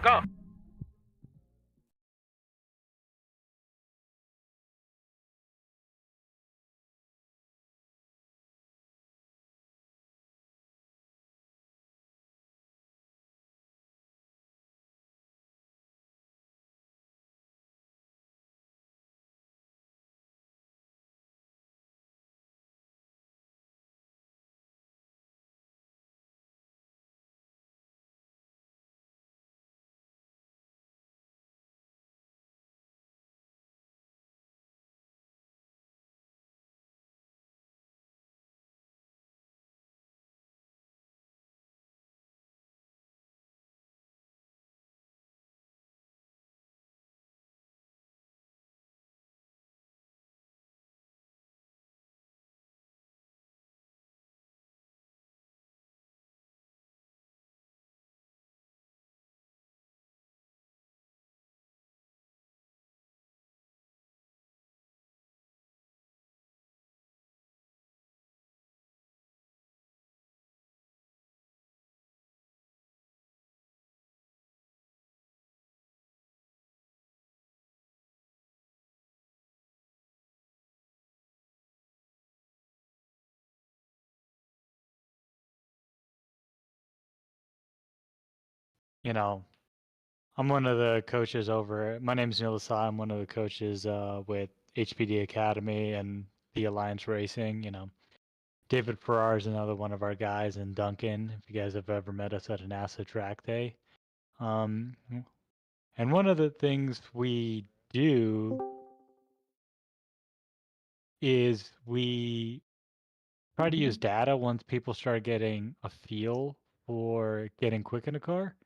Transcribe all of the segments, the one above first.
Go! you know, I'm one of the coaches over. My name is Neil Asai. I'm one of the coaches with HPD Academy and the Alliance Racing. David Farrar is another one of our guys, and Duncan. If you guys have ever met us at a NASA track day, um, and one of the things we do is we try to use data once people start getting a feel for getting quick in a car.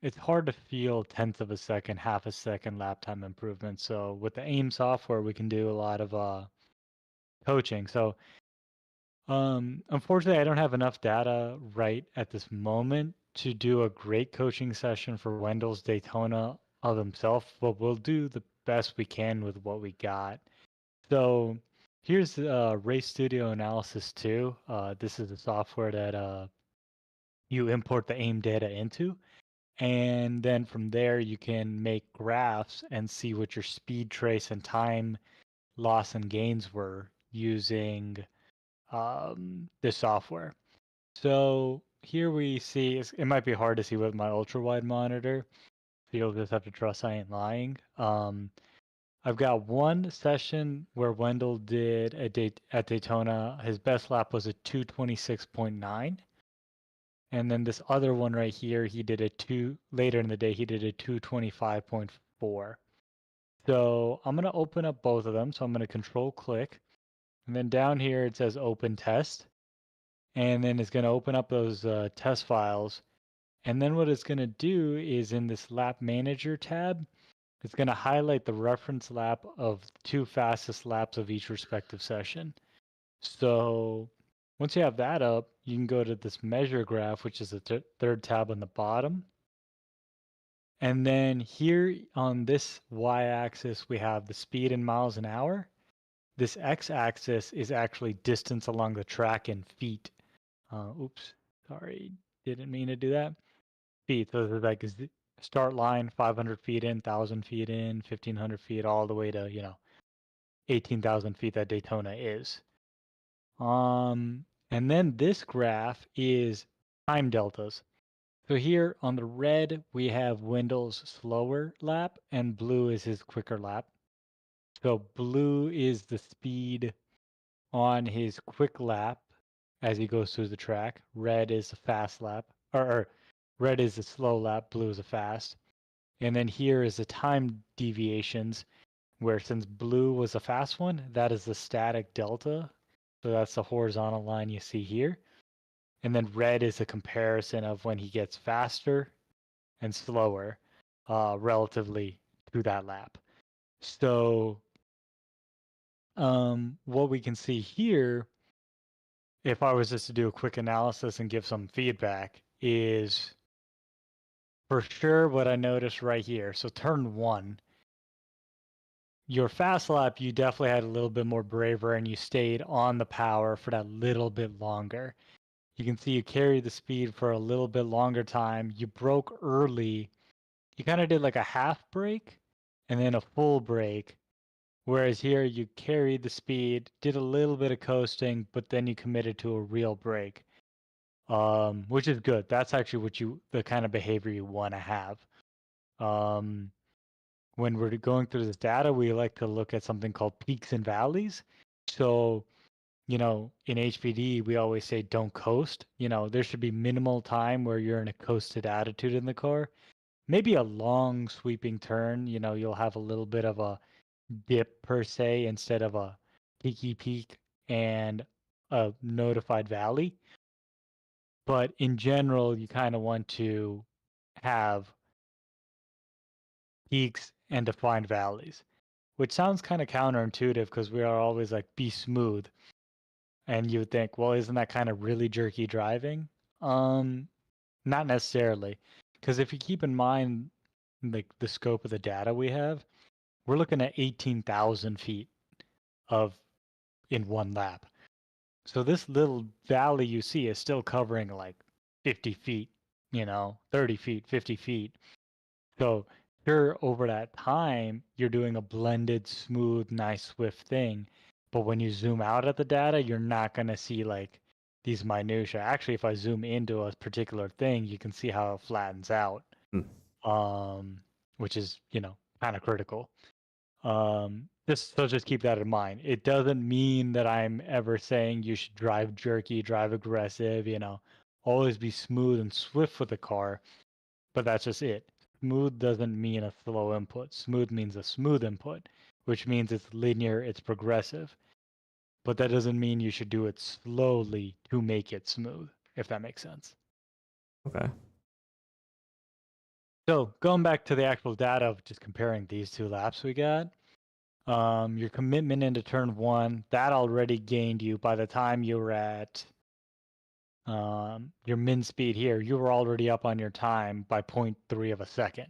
It's hard to feel tenths of a second, half a second lap time improvement. So with the AIM software, we can do a lot of coaching. So unfortunately, I don't have enough data right at this moment to do a great coaching session for Wendell's Daytona of himself, but we'll do the best we can with what we got. So here's Race Studio Analysis 2. This is the software that you import the AIM data into. And then from there, you can make graphs and see what your speed trace and time loss and gains were using this software. So here we see, it might be hard to see with my ultra wide monitor. So you'll just have to trust I ain't lying. I've got one session where Wendell did at Daytona. His best lap was a 226.9. And then this other one right here, he did later in the day, he did a 225.4. So I'm going to open up both of them. So I'm going to control click. And then down here, it says open test. And then it's going to open up those test files. And then what it's going to do is in this lap manager tab, it's going to highlight the reference lap of the 2 fastest laps of each respective session. So once you have that up, you can go to this measure graph, which is the third tab on the bottom. And then here on this y-axis, we have the speed in miles an hour. This x-axis is actually distance along the track in feet. Oops, sorry, didn't mean to do that. Feet, so there's like start line 500 feet in, 1,000 feet in, 1,500 feet, all the way to, 18,000 feet that Daytona is. And then this graph is time deltas. So here on the red, we have Wendell's slower lap and blue is his quicker lap. So blue is the speed on his quick lap as he goes through the track. Red is a fast lap, or red is a slow lap, blue is a fast. And then here is the time deviations, where since blue was a fast one, that is the static delta. So that's the horizontal line you see here. And then red is a comparison of when he gets faster and slower relatively to that lap. So what we can see here, if I was just to do a quick analysis and give some feedback, is for sure what I noticed right here. So turn 1, your fast lap, you definitely had a little bit more braver and you stayed on the power for that little bit longer. You can see you carried the speed for a little bit longer time. You broke early. You kind of did like a half break and then a full break. Whereas here you carried the speed, did a little bit of coasting, but then you committed to a real break, which is good. That's actually the kind of behavior you want to have. When we're going through this data, we like to look at something called peaks and valleys. So in HPD, we always say don't coast. There should be minimal time where you're in a coasted attitude in the car. Maybe a long sweeping turn, you'll have a little bit of a dip per se instead of a peaky peak and a notified valley. But in general, you kind of want to have peaks and defined valleys, which sounds kind of counterintuitive because we are always like, be smooth. And you would think, well, isn't that kind of really jerky driving? Not necessarily, because if you keep in mind like the scope of the data we have, we're looking at 18,000 feet in one lap. So this little valley you see is still covering like 50 feet, 30 feet, 50 feet. So sure, over that time, you're doing a blended, smooth, nice, swift thing. But when you zoom out at the data, you're not going to see like these minutiae. Actually, if I zoom into a particular thing, you can see how it flattens out, which is, kind of critical. Just keep that in mind. It doesn't mean that I'm ever saying you should drive jerky, drive aggressive, always be smooth and swift with the car, but that's just it. Smooth doesn't mean a slow input. Smooth means a smooth input, which means it's linear, it's progressive. But that doesn't mean you should do it slowly to make it smooth, if that makes sense. Okay. So going back to the actual data of just comparing these two laps we got, your commitment into turn 1, that already gained you by the time you were at your min speed here, you were already up on your time by 0.3 of a second,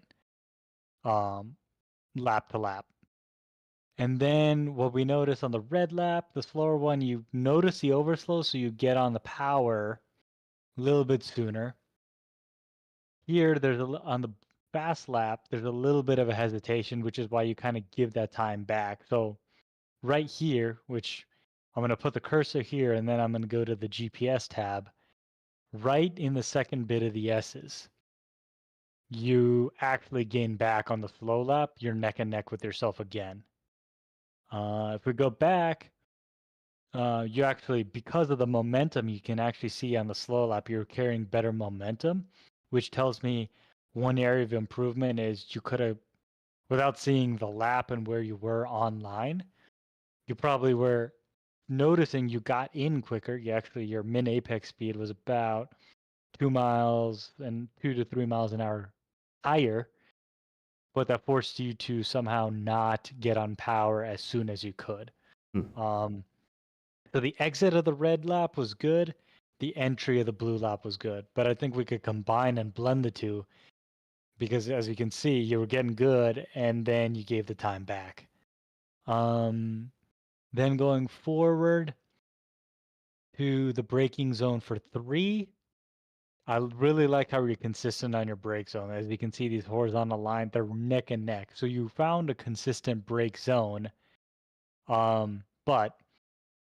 lap to lap. And then what we notice on the red lap, the slower one, you notice the overslow, so you get on the power a little bit sooner. Here, on the fast lap, there's a little bit of a hesitation, which is why you kind of give that time back. So right here, which I'm going to put the cursor here, and then I'm going to go to the GPS tab. Right in the second bit of the S's, you actually gain back on the slow lap. You're neck and neck with yourself again. If we go back, you actually, because of the momentum, you can actually see on the slow lap, you're carrying better momentum, which tells me one area of improvement is you could have, without seeing the lap and where you were online, you probably were noticing you got in quicker. Your min apex speed was about 2 miles and 2 to 3 miles an hour higher, but that forced you to somehow not get on power as soon as you could. So the exit of the red lap was good. The entry of the blue lap was good, but I think we could combine and blend the two because, as you can see, you were getting good and then you gave the time back. Then going forward to the braking zone for 3, I really like how you're consistent on your brake zone. As you can see, these horizontal lines, they're neck and neck. So you found a consistent brake zone, but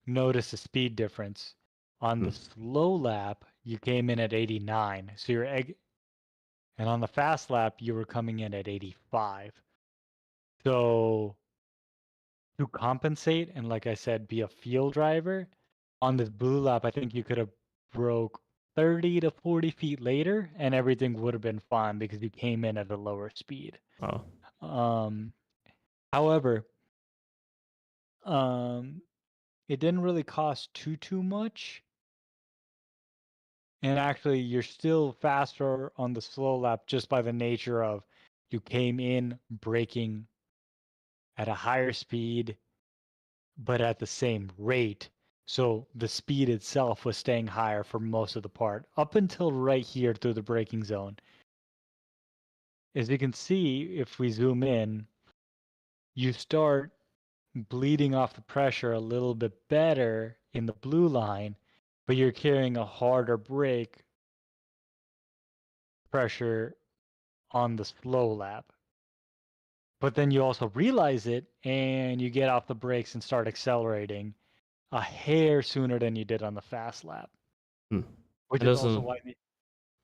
notice the speed difference. On the slow lap, you came in at 89. So and on the fast lap, you were coming in at 85. So to compensate and, like I said, be a field driver, on this blue lap, I think you could have broke 30 to 40 feet later and everything would have been fine because you came in at a lower speed. However, it didn't really cost too much. And actually, you're still faster on the slow lap just by the nature of you came in braking at a higher speed, but at the same rate. So the speed itself was staying higher for most of the part, up until right here through the braking zone. As you can see, if we zoom in, you start bleeding off the pressure a little bit better in the blue line, but you're carrying a harder brake pressure on the slow lap. But then you also realize it and you get off the brakes and start accelerating a hair sooner than you did on the fast lap. Which is also why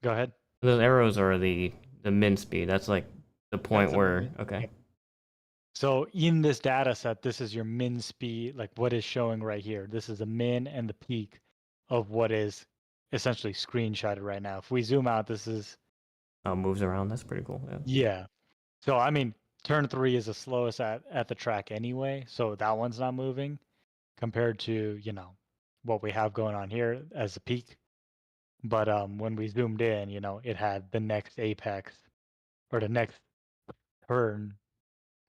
go ahead. Those arrows are the min speed. That's like the point where okay. Yep. So in this data set, this is your min speed, like what is showing right here. This is the min and the peak of what is essentially screenshotted right now. If we zoom out, this is moves around. That's pretty cool. Yeah. So I mean, turn 3 is the slowest at the track anyway, so that one's not moving compared to, what we have going on here as a peak. But when we zoomed in, it had the next apex or the next turn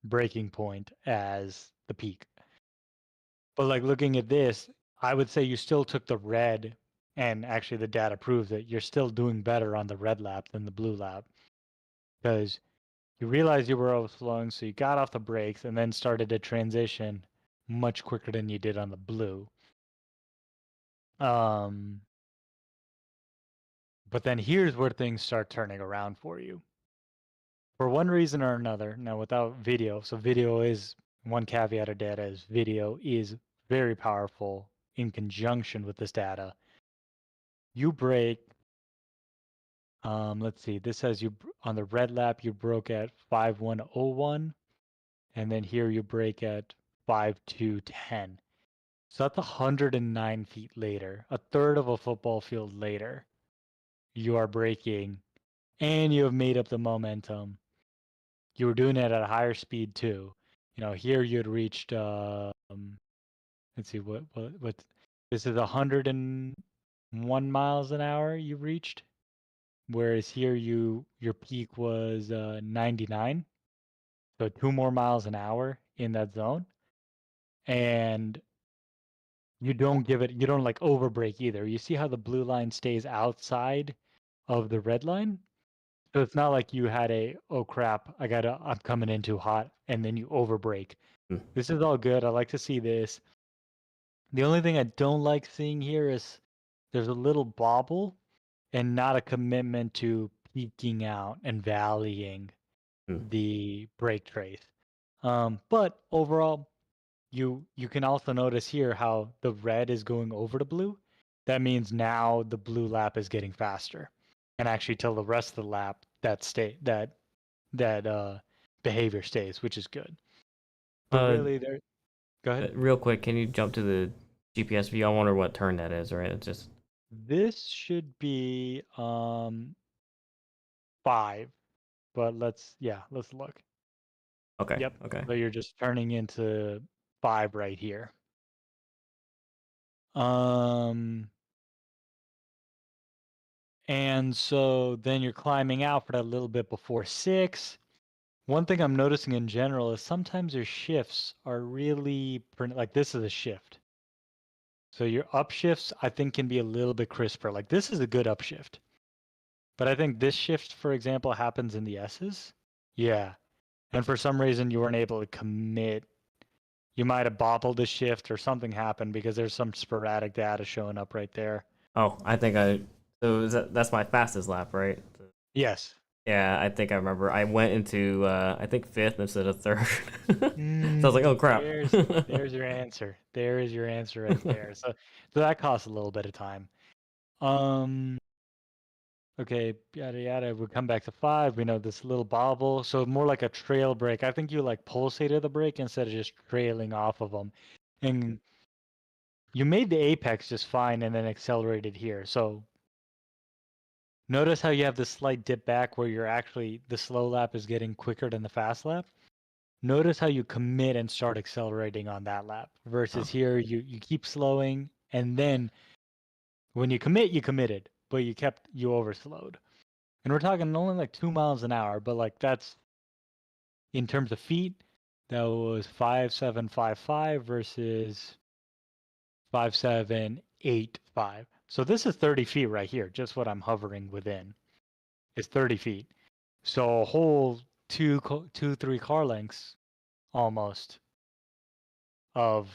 breaking point as the peak. But like looking at this, I would say you still took the red, and actually the data proves that you're still doing better on the red lap than the blue lap because you realized you were overflowing, so you got off the brakes and then started to transition much quicker than you did on the blue. But then here's where things start turning around for you. For one reason or another, now without video, so video is one caveat of data is video is very powerful in conjunction with this data. you break. Let's see. This says you on the red lap you broke at 5101, and then here you break at 5210. So that's 109 feet later, a third of a football field later. You are braking, and you have made up the momentum. You were doing it at a higher speed too. Here you had reached. Let's see what. This is 101 miles an hour you reached, whereas here your peak was 99, so 2 more miles an hour in that zone, and you don't like overbrake either. You see how the blue line stays outside of the red line? So it's not like you had oh crap, I'm coming in too hot, and then you overbrake. Mm. This is all good. I like to see this. The only thing I don't like seeing here is there's a little bobble and not a commitment to peaking out and valleying Mm. the brake trace. But overall, you can also notice here how the red is going over the blue. That means now the blue lap is getting faster, and actually till the rest of the lap that behavior stays, which is good. But Uh, really, there. Go ahead. Real quick, can you jump to the GPS view? I wonder what turn that is, right? It's just This should be 5, but let's look. okay. Yep. Okay. So you're just turning into 5 right here. Um, and so then you're climbing out for that little bit before 6. One thing I'm noticing in general is sometimes your shifts are really like this is a shift. So your upshifts I think can be a little bit crisper. Like this is a good upshift. But I think this shift, for example, happens in the S's. Yeah. And for some reason you weren't able to commit. You might have bobbled the shift or something happened because there's some sporadic data showing up right there. Oh, I think so that's my fastest lap, right? Yes. Yeah, I think I remember. I went into I think fifth instead of third. So I was like, oh crap. There's your answer. There is your answer right there. So that costs a little bit of time. Um okay, yada yada. We come back to 5. We know this little bobble. So more like a trail brake. I think you like pulsated the brake instead of just trailing off of them. And you made the apex just fine and then accelerated here. So notice how you have this slight dip back where the slow lap is getting quicker than the fast lap. Notice how you commit and start accelerating on that lap Oh, versus here you keep slowing and then when you commit, you committed, but you overslowed. And we're talking only like 2 miles an hour, but like that's in terms of feet, that was 5755 versus 5785. So this is 30 feet right here, just what I'm hovering within. It's 30 feet. So a whole 3 car lengths almost of,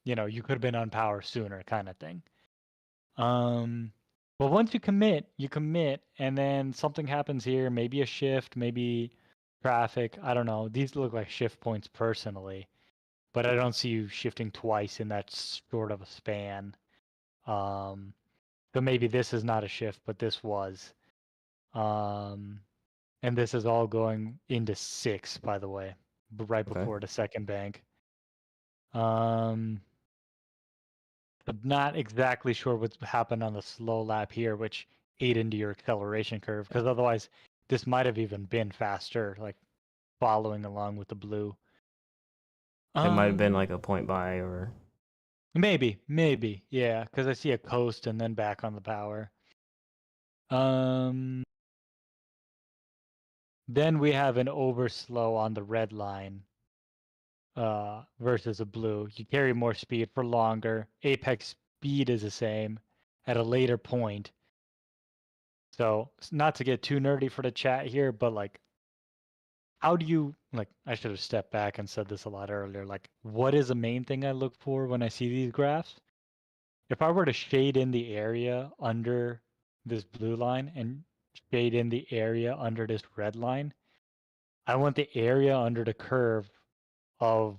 you could have been on power sooner kind of thing. But once you commit, and then something happens here, maybe a shift, maybe traffic. I don't know. These look like shift points personally, but I don't see you shifting twice in that sort of a span. Um, so maybe this is not a shift, but this was. Um, and this is all going into 6, by the way, right okay. before the second bank. Um, but not exactly sure what's happened on the slow lap here, which ate into your acceleration curve, because otherwise this might have even been faster, like following along with the blue. It might have been Um, like a point by or maybe, yeah, because I see a coast and then back on the power. Um, then we have an overslow on the red line, versus a blue. You carry more speed for longer. Apex speed is the same at a later point. So not to get too nerdy for the chat here, but like, how do you like? I should have stepped back and said this a lot earlier. Like, what is the main thing I look for when I see these graphs? If I were to shade in the area under this blue line and shade in the area under this red line, I want the area under the curve of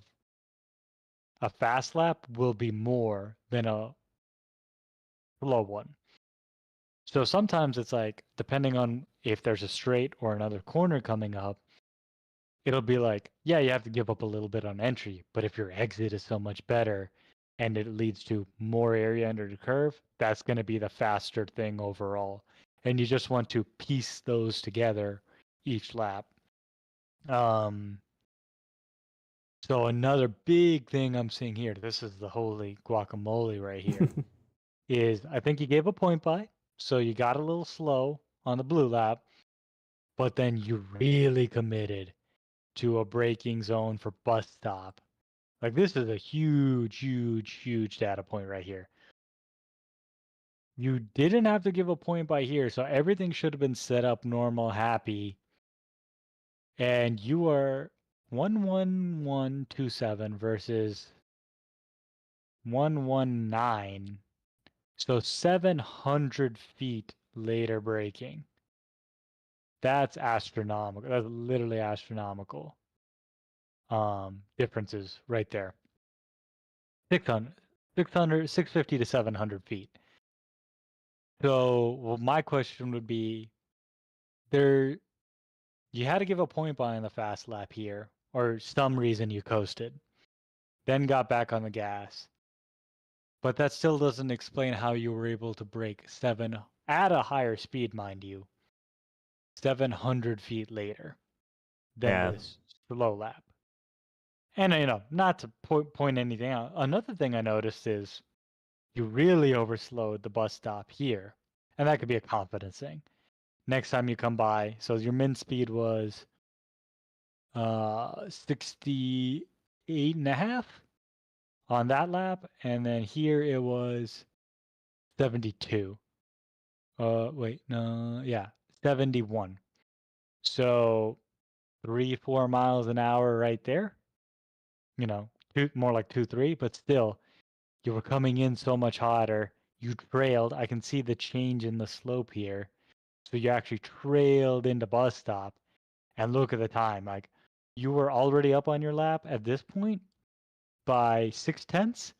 a fast lap will be more than a slow one. So sometimes it's like, depending on if there's a straight or another corner coming up, it'll be like, yeah, you have to give up a little bit on entry, but if your exit is so much better and it leads to more area under the curve, that's going to be the faster thing overall. And you just want to piece those together each lap. Um, so another big thing I'm seeing here, this is the holy guacamole right here, is I think you gave a point by, so you got a little slow on the blue lap, but then you really committed to a braking zone for bus stop. Like this is a huge, huge, huge data point right here. You didn't have to give a point by here, so everything should have been set up normal, happy, and you are 11127 versus 119. So 700 feet later braking. That's astronomical. That's literally astronomical. Differences right there. 650 to 700 feet. So, well, my question would be, there, you had to give a point by on the fast lap here, or some reason you coasted, then got back on the gas. But that still doesn't explain how you were able to break at a higher speed, mind you, 700 feet later than Yeah. this slow lap. And, not to point anything out, another thing I noticed is you really overslowed the bus stop here. And that could be a confidence thing. Next time you come by, so your min speed was 68 and a half on that lap, and then here it was 72. Wait, no, yeah, 71. So 3-4 miles an hour right there. More like 2-3, but still, you were coming in so much hotter. You trailed. I can see the change in the slope here. So you actually trailed into bus stop, and look at the time. Like you were already up on your lap at this point by 6/10,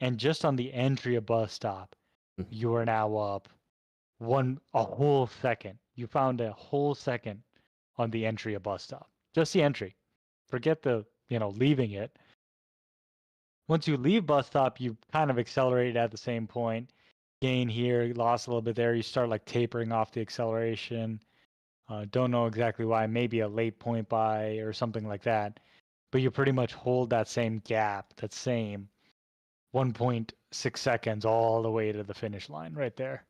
and just on the entry of bus stop, you are now up a whole second. You found a whole second on the entry of bus stop. Just the entry. Forget the, leaving it. Once you leave bus stop, you kind of accelerate at the same point. Gain here, lost a little bit there. You start like tapering off the acceleration. Don't know exactly why. Maybe a late point by or something like that. But you pretty much hold that same gap, that same 1.6 seconds all the way to the finish line right there.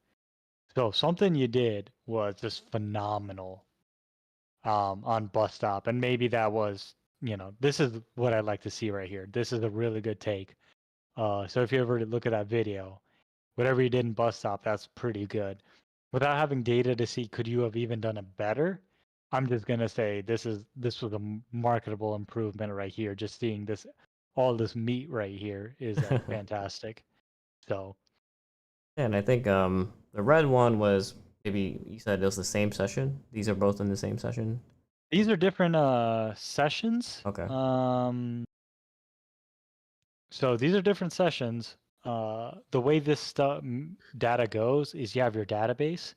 So something you did was just phenomenal on bus stop. And maybe that was, this is what I like to see right here. This is a really good take. So if you ever look at that video, whatever you did in bus stop, that's pretty good. Without having data to see, could you have even done it better? I'm just gonna say this was a marketable improvement right here. Just seeing all this meat right here is fantastic. So Yeah, and I think the red one was, maybe you said it was the same session. These are both in the same session. these are different sessions. Okay. So these are different sessions. The way this data goes is you have your database,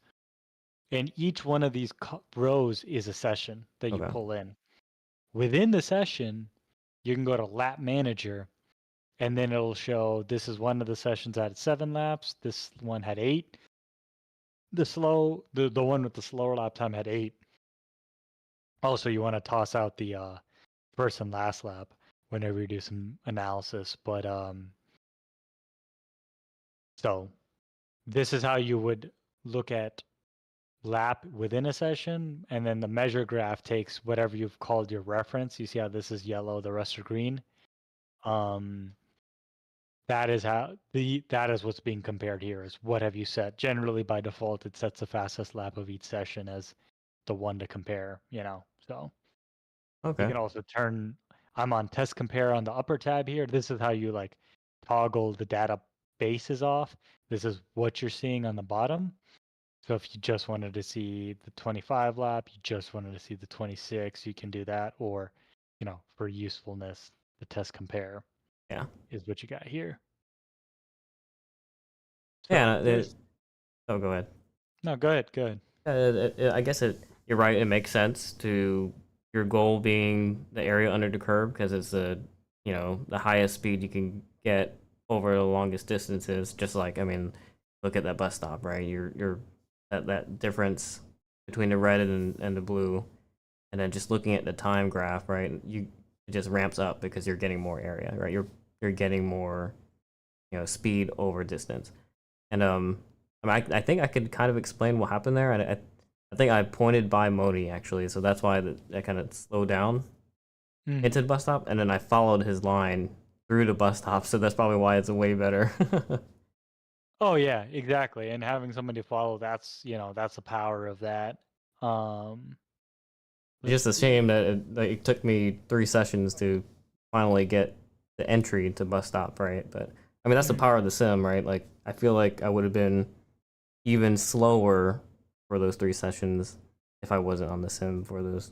and each one of these rows is a session that you Okay. pull in. Within the session, you can go to lap manager, and then it'll show this is one of the sessions that had 7 laps. This one had 8. The one with the slower lap time had 8. Also, you want to toss out the first and last lap whenever you do some analysis. But so this is how you would look at lap within a session, and then the measure graph takes whatever you've called your reference. You see how this is yellow, the rest are green. That is what's being compared here, is what have you set. Generally by default it sets the fastest lap of each session as the one to compare, so you Okay. can also I'm on test compare on the upper tab here. This is how you like toggle the data bases off. This is what you're seeing on the bottom. So if you just wanted to see the 25 lap, you just wanted to see the 26, you can do that. Or, for usefulness, the test compare Yeah. is what you got here. So Yeah. there's Oh, go ahead. No, go ahead, go ahead. I guess you're right. It makes sense to your goal being the area under the curb because it's the highest speed you can get over the longest distances. Just like, I mean, look at that bus stop, right? You're that difference between the red and the blue, and then just looking at the time graph, right? It just ramps up because you're getting more area, right? You're getting more speed over distance. And I think I could kind of explain what happened there. I think I pointed by Modi actually, so that's why I kind of slowed down Hmm. into the bus stop, and then I followed his line through the bus stop. So that's probably why it's way better. Oh yeah, exactly. And having somebody follow, that's the power of that. Um, It's let's just a see. shame that it took me 3 sessions to finally get the entry to bus stop, right? But I mean that's the Mhm. power of the sim, right? Like I feel like I would have been even slower for those 3 sessions if I wasn't on the sim for those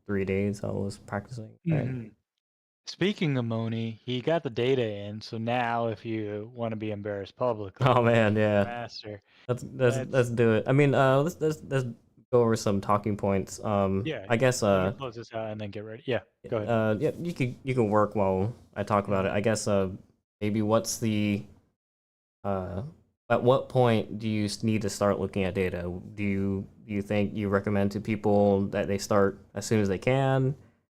3 days I was practicing, right? Mhm. Speaking of Moni, he got the data in, so now if you want to be embarrassed Oh publicly and man, become a yeah. master, Let's let's do it. I mean, let's go over some talking points. yeah, I guess let me close this out and then get ready. Yeah, go ahead. yeah, you can work while I talk about it. Mhm. I guess maybe what's the uh at what point do you need to start looking at data? Do you think you recommend to people that they start as soon as they can?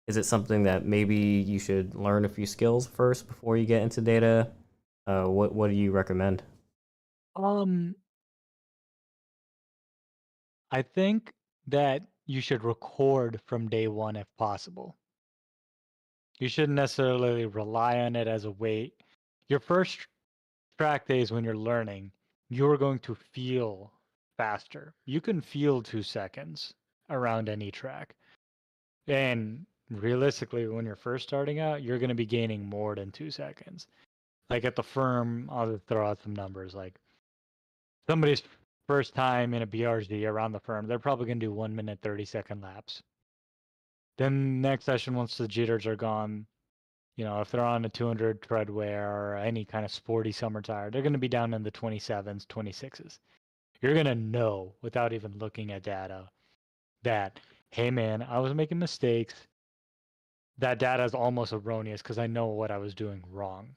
Is it something that maybe you should learn a few skills first before you get into data? What do you recommend? Um, I think that you should record from day one if possible. You shouldn't necessarily rely on it as a weight. Your first track days when you're learning, you're going to feel faster. You can feel 2 seconds around any track. And realistically, when you're first starting out, you're going to be gaining more than 2 seconds. Like at the firm, I'll just throw out some numbers. Like somebody's first time in a BRZ around the firm, they're probably going to do 1 minute, 30-second laps. Then next session, once the jitters are gone, if they're on a 200 treadwear or any kind of sporty summer tire, they're going to be down in the 27s, 26s. You're going to know without even looking at data that, hey man, I was making mistakes. That data is almost erroneous because I know what I was doing wrong.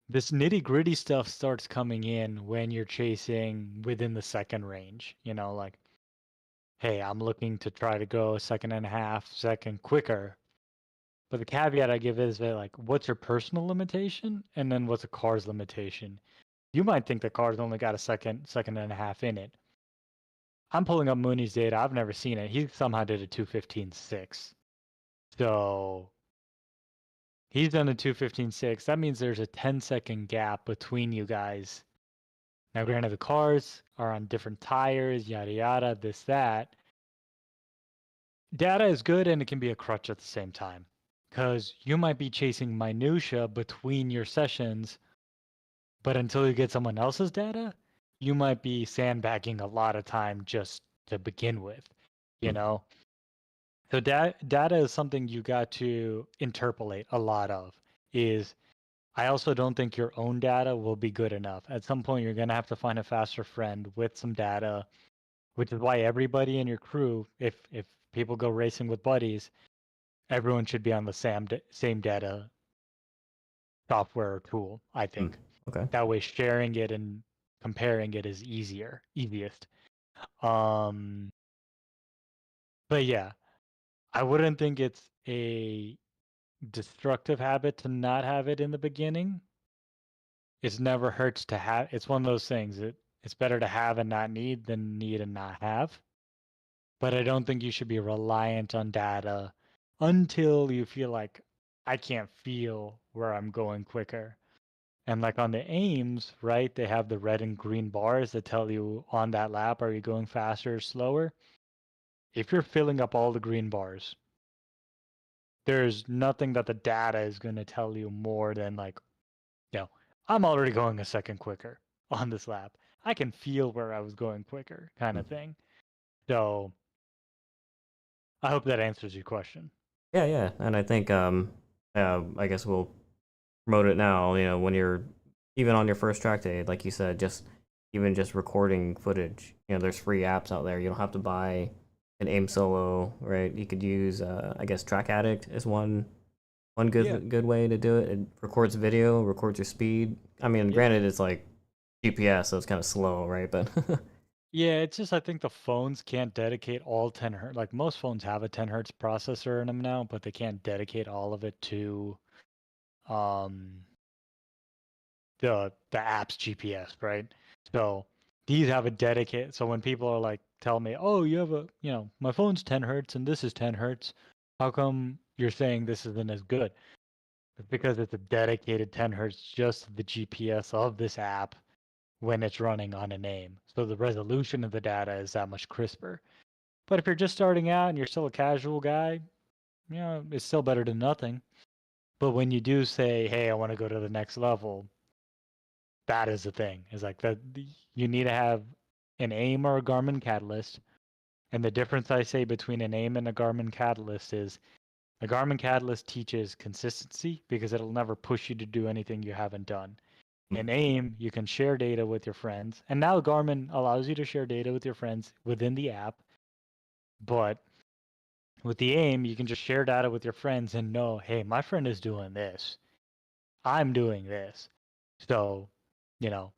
This nitty gritty stuff starts coming in when you're chasing within the second range. Like, hey, I'm looking to try to go a second and a half second quicker. But the caveat I give is that, like, what's your personal limitation? And then what's a car's limitation? You might think the car's only got a second, second and a half in it. I'm pulling up Mooney's data. I've never seen it. He somehow did a 2:15.6. So he's done a 2:15.6. That means there's a 10-second gap between you guys. Now, granted, the cars are on different tires, yada yada, this, that. Data is good and it can be a crutch at the same time. Because you might be chasing minutia between your sessions, but until you get someone else's data, you might be sandbagging a lot of time just to begin with, you Hmm. know? So data is something you got to interpolate a lot of. Is I also don't think your own data will be good enough. At some point, you're gonna have to find a faster friend with some data, which is why everybody in your crew, if people go racing with buddies, everyone should be on the same data software or tool. I Hmm. think Okay. that way sharing it and comparing it is easiest. Um, but yeah, I wouldn't think it's a destructive habit to not have it in the beginning. It's never hurts to have. It's one of those things. It's better to have and not need than need and not have. But I don't think you should be reliant on data until you feel like I can't feel where I'm going quicker. And like on the aims, right? They have the red and green bars that tell you on that lap, are you going faster or slower? If you're filling up all the green bars, there's nothing that the data is going to tell you more than like, you know, I'm already going a second quicker on this lap. I can feel where I was going quicker, kind Hmm. of thing. So I hope that answers your question. Yeah, yeah, and I think I guess we'll promote it now. When you're even on your first track day, like you said, just even just recording footage. There's free apps out there. You don't have to buy an aim solo, right? You could use, I guess, Track Addict is one Yeah. good way to do it. It records video, records your speed. I mean, Yep. granted, it's like GPS, so it's kind of slow, right? But Yeah, it's just I think the phones can't dedicate all 10 hertz. Like most phones have a 10 hertz processor in them now, but they can't dedicate all of it to um the app's GPS, right? So these have a dedicated. So when people are like, tell me, oh, you have a, my phone's 10 hertz and this is 10 hertz. How come you're saying this isn't as good? It's because it's a dedicated 10 hertz just to the GPS of this app when it's running on a name. So the resolution of the data is that much crisper. But if you're just starting out and you're still a casual guy, it's still better than nothing. But when you do say, hey, I want to go to the next level, that is the thing. Is like that you need to have an aim or a Garmin Catalyst. And the difference I say between an aim and a Garmin Catalyst is a Garmin Catalyst teaches consistency because it'll never push you to do anything you haven't done. In aim, you can share data with your friends. And now Garmin allows you to share data with your friends within the app. But with the aim, you can just share data with your friends and know, hey, my friend is doing this. I'm doing this. So, you know,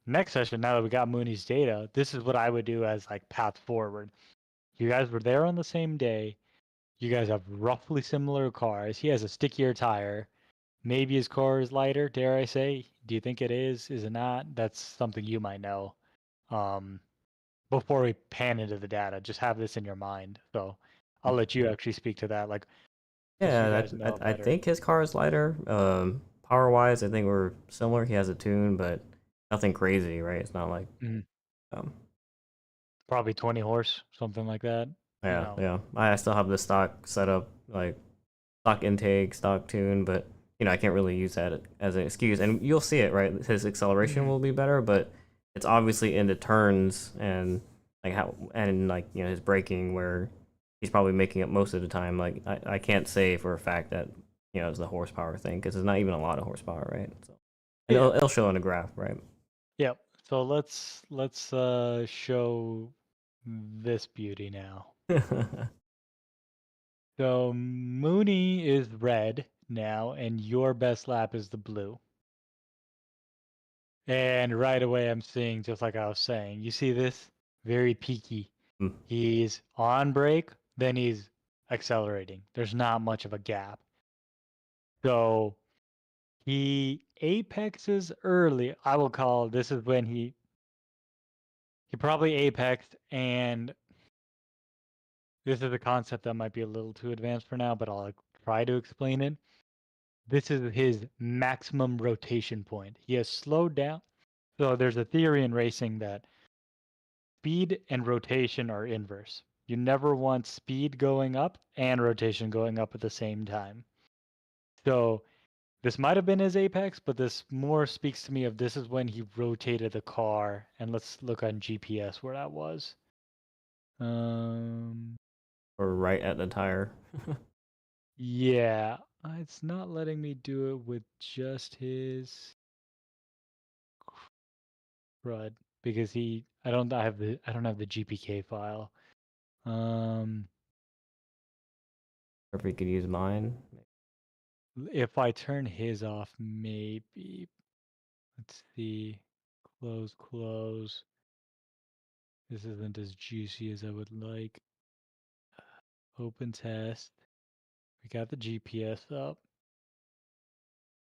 next session, now that we got Mooney's data, this is what I would do as like path forward. You guys were there on the same day. You guys have roughly similar cars. He has a stickier tire. Maybe his car is lighter, dare I say. Do you think it is? Is it not? That's something you might know. Um, before we pan into the data, just have this in your mind. So I'll let you actually speak to that, like, because you yeah, guys know it I better. think his car is lighter. Power wise, I think we're similar. He has a tune, but nothing crazy, right? It's not like Mhm. um, Probably 20 horse, something like that. You yeah, know. yeah. I still have the stock setup, like stock intake, stock tune, but I can't really use that as an excuse. And you'll see it, right? His acceleration Mhm. will be better, but it's obviously in the turns and like his braking where he's probably making up most of the time. Like I can't say for a fact that it's the horsepower thing because it's not even a lot of horsepower, right? So and Yeah. it'll show in the graph, right? Yep. So let's show this beauty now. So Mooney is red now, and your best lap is the blue. And right away, I'm seeing, just like I was saying, you see this? Very peaky. Hmm. He's on brake, then he's accelerating. There's not much of a gap. So he apexes early. I will call this is when he probably apexed, and this is a concept that might be a little too advanced for now, but I'll try to explain it. This is his maximum rotation point. He has slowed down. So there's a theory in racing that speed and rotation are inverse. You never want speed going up and rotation going up at the same time. So this might have been his apex, but this more speaks to me of this is when he rotated the car. And let's look on GPS where that was. Um, Or right at the tire. yeah, it's not letting me do it with just his crud because I don't have the GPK file. Um, Or if we could use mine. if I turn his off, maybe. Let's see. Close. This isn't as juicy as I would like. Open test. We got the GPS up.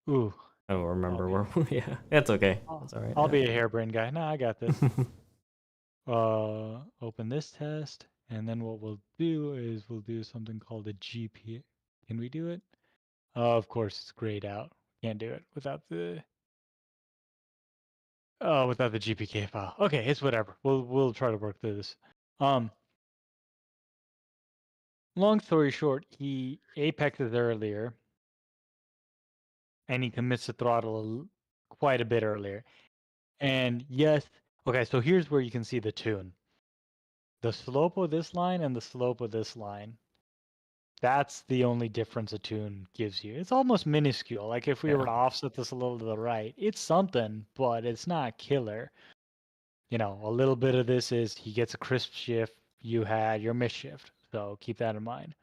Ooh, I don't I'll remember be where. Yeah, that's okay. I'll, That's all right. I'll Yeah. be a harebrained guy. No, I got this. Open this test, and then what we'll do is we'll do something called a GP. Can we do it? Of course, it's grayed out. Can't do it without the GPK file. Okay, it's whatever. We'll try to work through this. Um, long story short, he apexes earlier, and he commits the throttle quite a bit earlier. And yes, okay, so here's where you can see the tune. The slope of this line and the slope of this line. That's the only difference a tune gives you. It's almost minuscule. Like if we were Yeah. to offset this a little to the right, it's something, but it's not killer. a little bit of this is he gets a crisp shift. You had your missed shift. So keep that in mind.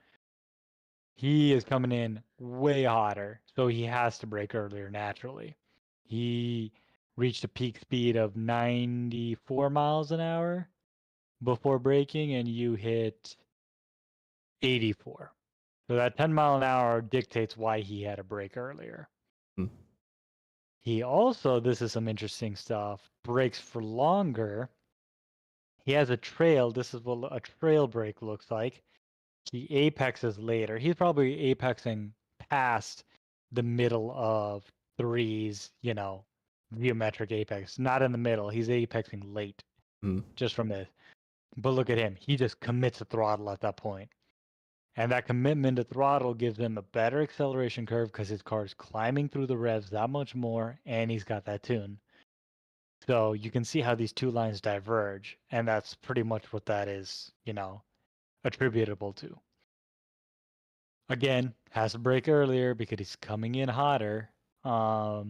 He is coming in way hotter, so he has to brake earlier naturally. He reached a peak speed of 94 miles an hour before braking, and you hit 84. So that 10 mile an hour dictates why he had to brake earlier. Hmm. He also, this is some interesting stuff, brakes for longer. He has a trail. This is what a trail brake looks like. He apexes later. He's probably apexing past the middle of threes, geometric apex. Not in the middle. He's apexing late Hmm. just from this. But look at him. He just commits a throttle at that point. And that commitment to throttle gives him a better acceleration curve because his car is climbing through the revs that much more, and he's got that tune. So you can see how these two lines diverge, and that's pretty much what that is, attributable to. Again, has to brake earlier because he's coming in hotter. I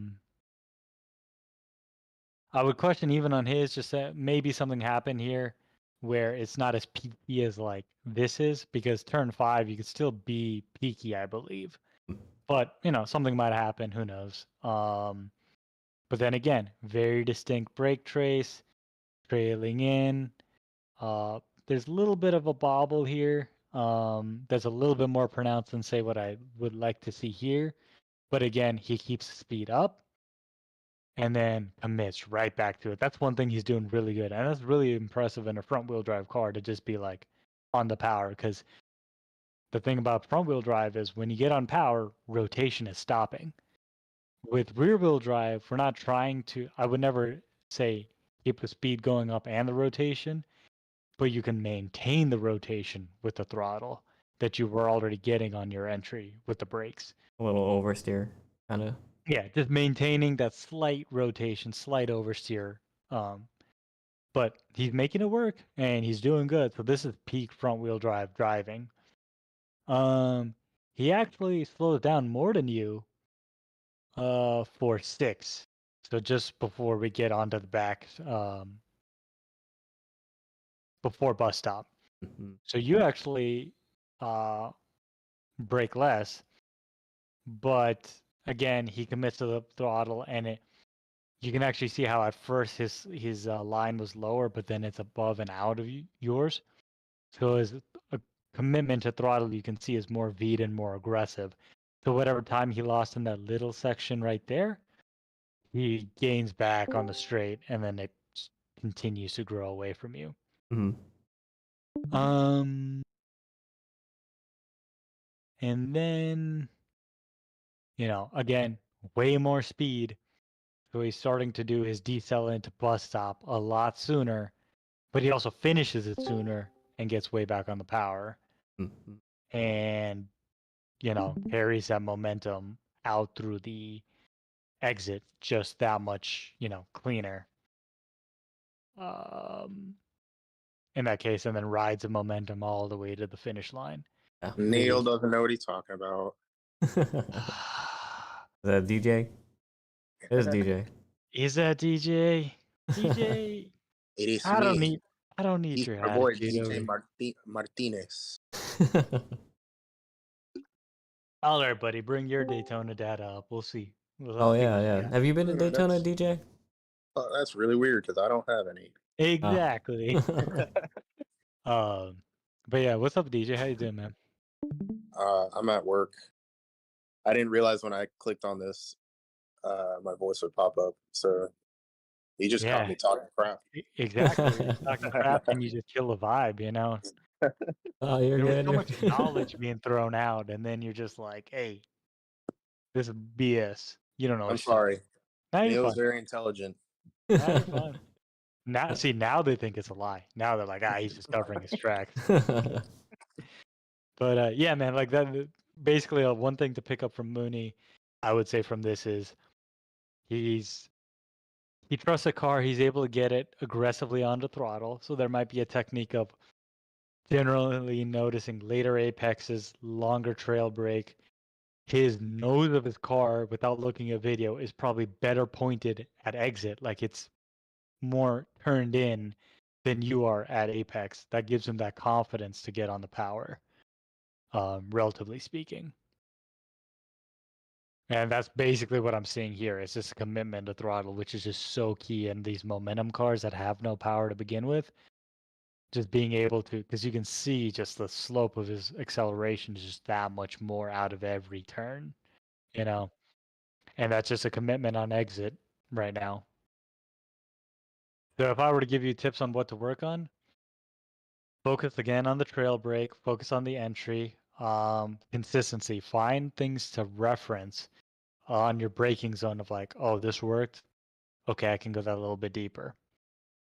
would question even on his, just that maybe something happened here where it's not as peaky as like this is, because turn 5 you could still be peaky, I believe. But something might happen. Who knows? But then again, very distinct brake trace, trailing in. There's a little bit of a bobble here. That's a little bit more pronounced than say what I would like to see here. But again, he keeps the speed up and then commits right back to it. That's one thing he's doing really good. And that's really impressive in a front wheel drive car to just be like on the power. Because the thing about front wheel drive is when you get on power, rotation is stopping. With rear wheel drive, we're not trying to, I would never say keep the speed going up and the rotation, but you can maintain the rotation with the throttle that you were already getting on your entry with the brakes. A little oversteer, kind of. Yeah, just maintaining that slight rotation, slight oversteer. But he's making it work and he's doing good. So this is peak front wheel drive driving. He actually slows down more than you for 6. So just before we get onto the back, before bus stop. Mm-hmm. So you actually brake less, but again, he commits to the throttle, and you can actually see how at first his line was lower, but then it's above and out of yours. So his commitment to throttle, you can see, is more V'd and more aggressive. So whatever time he lost in that little section right there, he gains back on the straight, and then it continues to grow away from you. Mm-hmm. And then, again, way more speed. So he's starting to do his decel into bus stop a lot sooner, but he also finishes it sooner and gets way back on the power. Mm-hmm. And, carries that momentum out through the exit just that much, cleaner. In that case, and then rides the momentum all the way to the finish line. Yeah. Neil doesn't know what he's talking about. The DJ? It is DJ. Is that DJ? DJ, It is I don't me. need He's your my boy attitude DJ over. Martinez. All right, buddy, bring your Daytona data up. We'll see. Oh yeah. Have you been to Daytona, DJ? That's really weird because I don't have any. Exactly. But yeah, what's up, DJ? How you doing, man? I'm at work. I didn't realize when I clicked on this, my voice would pop up. So he just caught me talking crap. Exactly. You're talking crap and you just kill the vibe, Oh, you're There was good. so much knowledge being thrown out, and then you're just like, hey, this is BS. You don't know I'm what sorry. Now you're Neil's fine. very intelligent. Now you're fine. Now they think it's a lie. Now they're like, he's just covering his tracks. But yeah, man, like that. Basically, one thing to pick up from Mooney, I would say from this is he trusts a car. He's able to get it aggressively onto throttle. So there might be a technique of generally noticing later apexes, longer trail brake. His nose of his car, without looking at video, is probably better pointed at exit. Like it's more turned in than you are at apex. That gives him that confidence to get on the power, relatively speaking. And that's basically what I'm seeing here. It's just a commitment to throttle, which is just so key in these momentum cars that have no power to begin with. Just being able to, because you can see just the slope of his acceleration is just that much more out of every turn, you know? And that's just a commitment on exit right now. So if I were to give you tips on what to work on, focus again on the trail brake, focus on the entry, consistency, find things to reference on your braking zone of like, oh, this worked. Okay, I can go that a little bit deeper.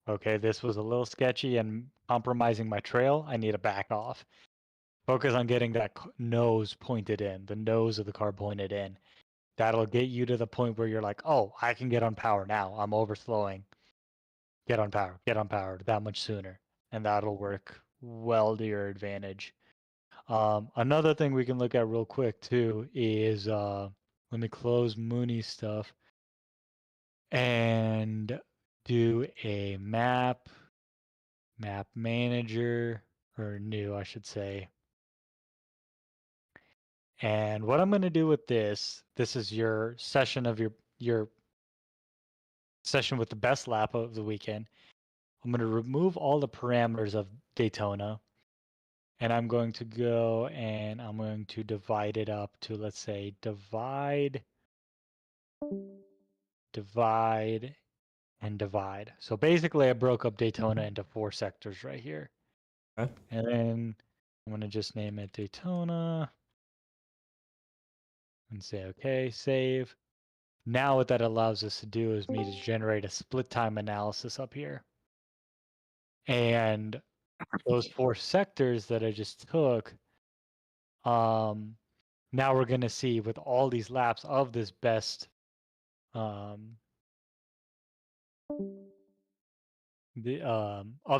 Okay, this was a little sketchy and compromising my trail. I need to back off. Focus on getting that nose pointed in, the nose of the car pointed in. That'll get you to the point where you're like, oh, I can get on power now. I'm overslowing. Get on power that much sooner. And that'll work well to your advantage. Another thing we can look at real quick too is let me close Mooney stuff and do a map manager, or new, I should say. And what I'm going to do with this is your session of your session with the best lap of the weekend. I'm going to remove all the parameters of Daytona, and I'm going to go and I'm going to divide it up to, let's say, divide, and divide. So basically I broke up Daytona into 4 sectors right here. Okay. And then I'm going to just name it Daytona and say, okay, save. Now what that allows us to do is me to generate a split time analysis up here. And those 4 sectors that I just took, now we're going to see with all these laps of this best, of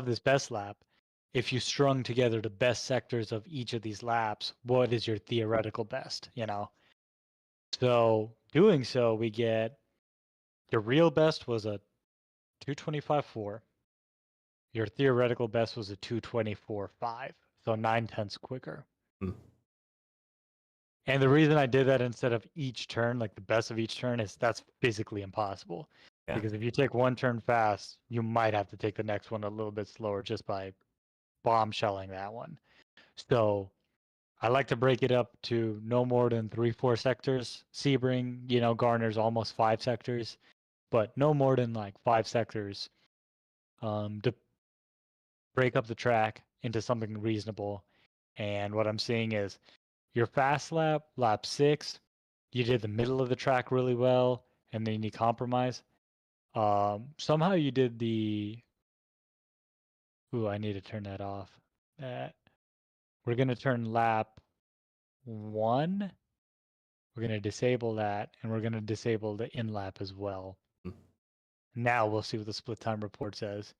this best lap, if you strung together the best sectors of each of these laps, what is your theoretical best, you know? So doing so, we get your real best was a 225.4. Your theoretical best was a 224.5, so 9/10 quicker. Hmm. And the reason I did that instead of each turn, like the best of each turn, is that's physically impossible. Yeah. Because if you take one turn fast, you might have to take the next one a little bit slower just by bombshelling that one. So I like to break it up to no more than 3-4 sectors. Sebring, garners almost 5 sectors, but no more than like 5 sectors. To break up the track into something reasonable. And what I'm seeing is your fast lap, lap 6, you did the middle of the track really well, and then you compromise. Somehow you did the. Ooh, I need to turn that off. We're gonna turn lap 1. We're gonna disable that, and we're gonna disable the in lap as well. Now we'll see what the split time report says.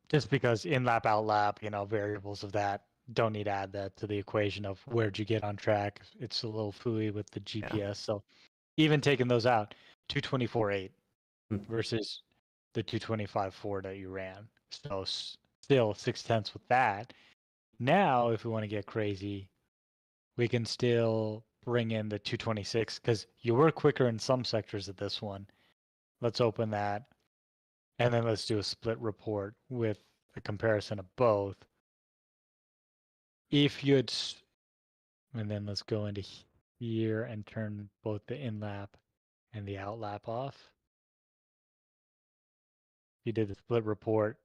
Just because in lap, out lap, variables of that don't need to add that to the equation of where'd you get on track. It's a little fooey with the GPS. Yeah. So even taking those out, 224.8 versus the 225.4 that you ran. So still 6/10 with that. Now, if we want to get crazy, we can still bring in the 226 because you were quicker in some sectors at this one. Let's open that. And then let's do a split report with a comparison of both. If you had, and then let's go into here and turn both the in lap and the out lap off. If you did the split report,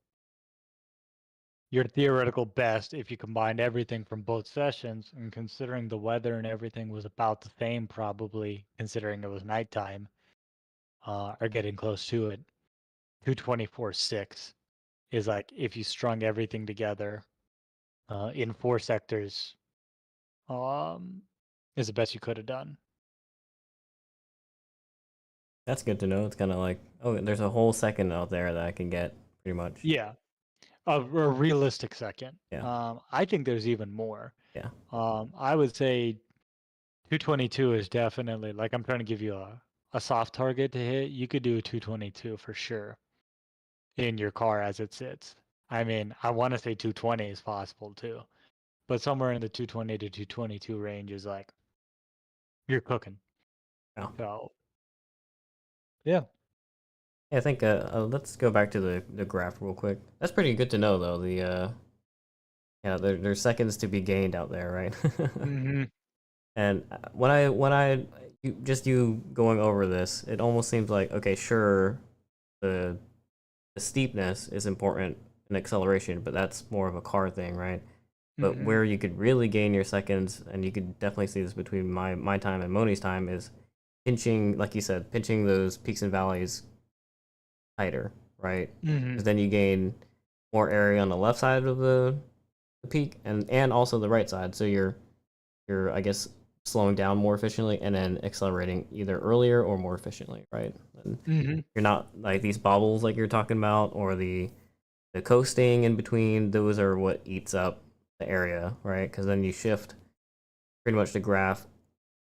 your theoretical best, if you combined everything from both sessions, and considering the weather and everything was about the same, probably considering it was nighttime, are getting close to it. 224.6 is like if you strung everything together in 4 sectors, is the best you could have done. That's good to know. It's kind of like, oh, there's a whole second out there that I can get pretty much. Yeah, a realistic second. Yeah. I think there's even more. Yeah. I would say 222 is definitely, like, I'm trying to give you a soft target to hit. You could do a 222 for sure. in your car as it sits. I mean, I want to say 220 is possible too, but somewhere in the 220 to 222 range is like you're cooking. Yeah. So, yeah. Yeah, I think let's go back to the graph real quick. That's pretty good to know though. Yeah, there's seconds to be gained out there, right? Mm-hmm. And when I you going over this, it almost seems like okay, sure, the the steepness is important in acceleration, but that's more of a car thing, right? But Mm-hmm. where you could really gain your seconds, and you could definitely see this between my time and Moni's time, is pinching, like you said, pinching those peaks and valleys tighter, right? Mm-hmm. Because then you gain more area on the left side of the peak, and also the right side. So you're I guess slowing down more efficiently and then accelerating either earlier or more efficiently, right? And Mm-hmm. you're not like these bobbles like you're talking about, or the coasting in between. Those are what eats up the area, right? Because then you shift pretty much the graph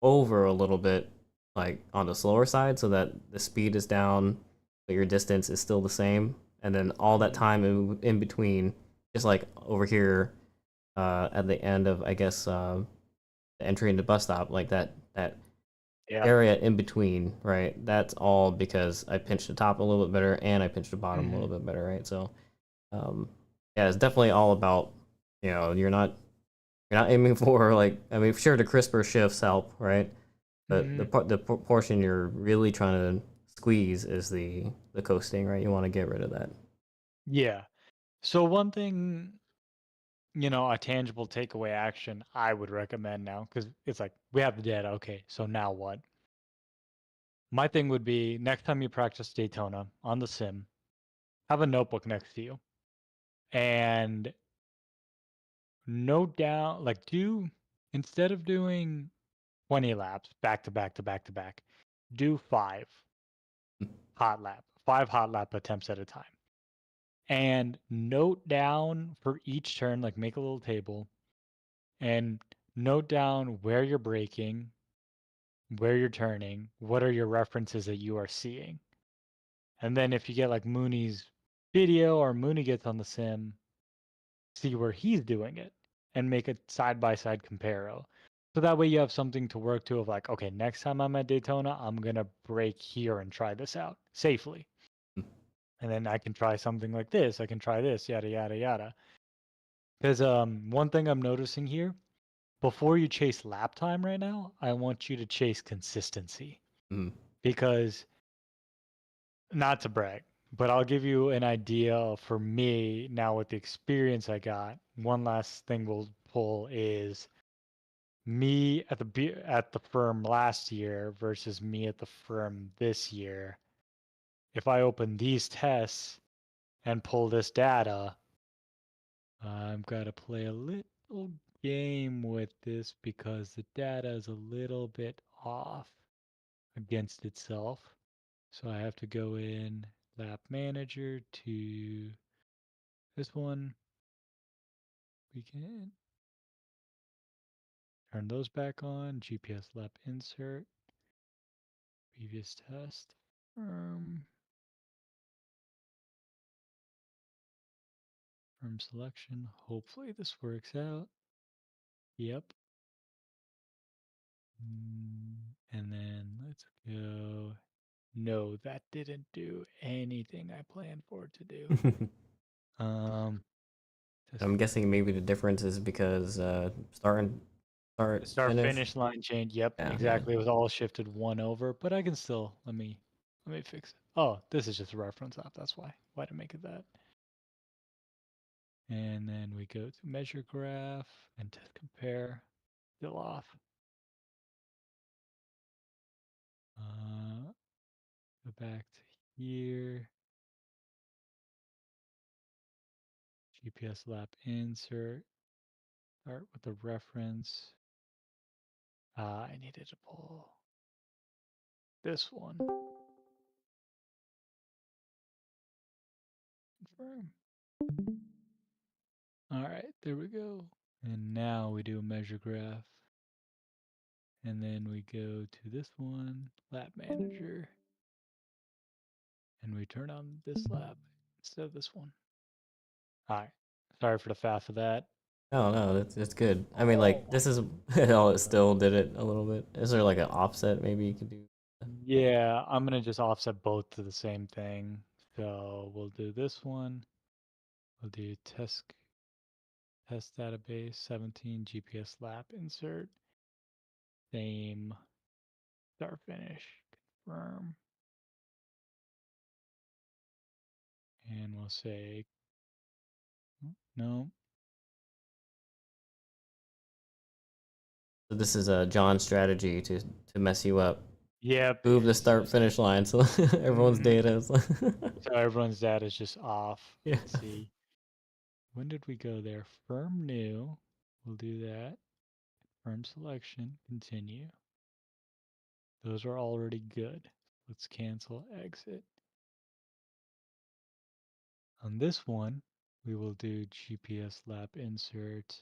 over a little bit, like on the slower side, so that the speed is down, but your distance is still the same. And then all that time in between, just like over here at the end of, I guess, the entry into bus stop, like that Yeah. area in between, right? That's all because I pinched the top a little bit better and I pinched the bottom a Mm-hmm. little bit better, right? So, yeah, it's definitely all about, you're not aiming for like, I mean, sure, the crisper shifts help, right? But Mm-hmm. the portion you're really trying to squeeze is the coasting, right? You want to get rid of that. Yeah. So one thing, a tangible takeaway action I would recommend now, because it's like we have the data. Okay, so now what? My thing would be next time you practice Daytona on the sim, have a notebook next to you and note down, like, instead of doing 20 laps back to back to back to back, do five hot lap attempts at a time. And note down for each turn, like make a little table and note down where you're braking, where you're turning, what are your references that you are seeing. And then if you get like Mooney's video or Mooney gets on the sim, see where he's doing it and make a side by side comparo. So that way you have something to work to of like, okay, next time I'm at Daytona, I'm gonna brake here and try this out safely. And then I can try something like this. I can try this, yada yada yada. Because one thing I'm noticing here, before you chase lap time right now, I want you to chase consistency. Mm. Because not to brag, but I'll give you an idea for me now with the experience I got. One last thing we'll pull is me at the firm last year versus me at the firm this year. If I open these tests and pull this data, I've got to play a little game with this because the data is a little bit off against itself. So I have to go in lap manager to this one. We can turn those back on. GPS lap insert, previous test, firm selection. Hopefully this works out. Yep. And then let's go. No, that didn't do anything I planned for it to do. Um, I'm guessing maybe the difference is because start finish. finish line change. Yep, Yeah, yeah. exactly. It was all shifted one over, but I can still let me fix it. Oh, this is just a reference app. That's why. Why to make it that? And then we go to measure graph and test compare. Still off. Go back to here. GPS lap insert. Start with the reference. I needed to pull this one. Confirm. All right, there we go. And now we do a measure graph. And then we go to this one, lap manager. And we turn on this lap. instead of this one. All right. Sorry for the faff of that. Oh no, that's good. I mean, like this is oh, it still did it a little bit. Is there like an offset maybe you could do? Yeah, I'm gonna just offset both to the same thing. So we'll do this one. We'll do test database 17 GPS lap insert. Same start finish. Confirm. And we'll say no. So this is a John's strategy to mess you up. Yep. Move the start finish line so everyone's data is. So everyone's data is just off. Yeah. Let's see. When did we go there? Firm new. We'll do that. Firm selection. Continue. Those are already good. Let's cancel exit. On this one, we will do GPS lap insert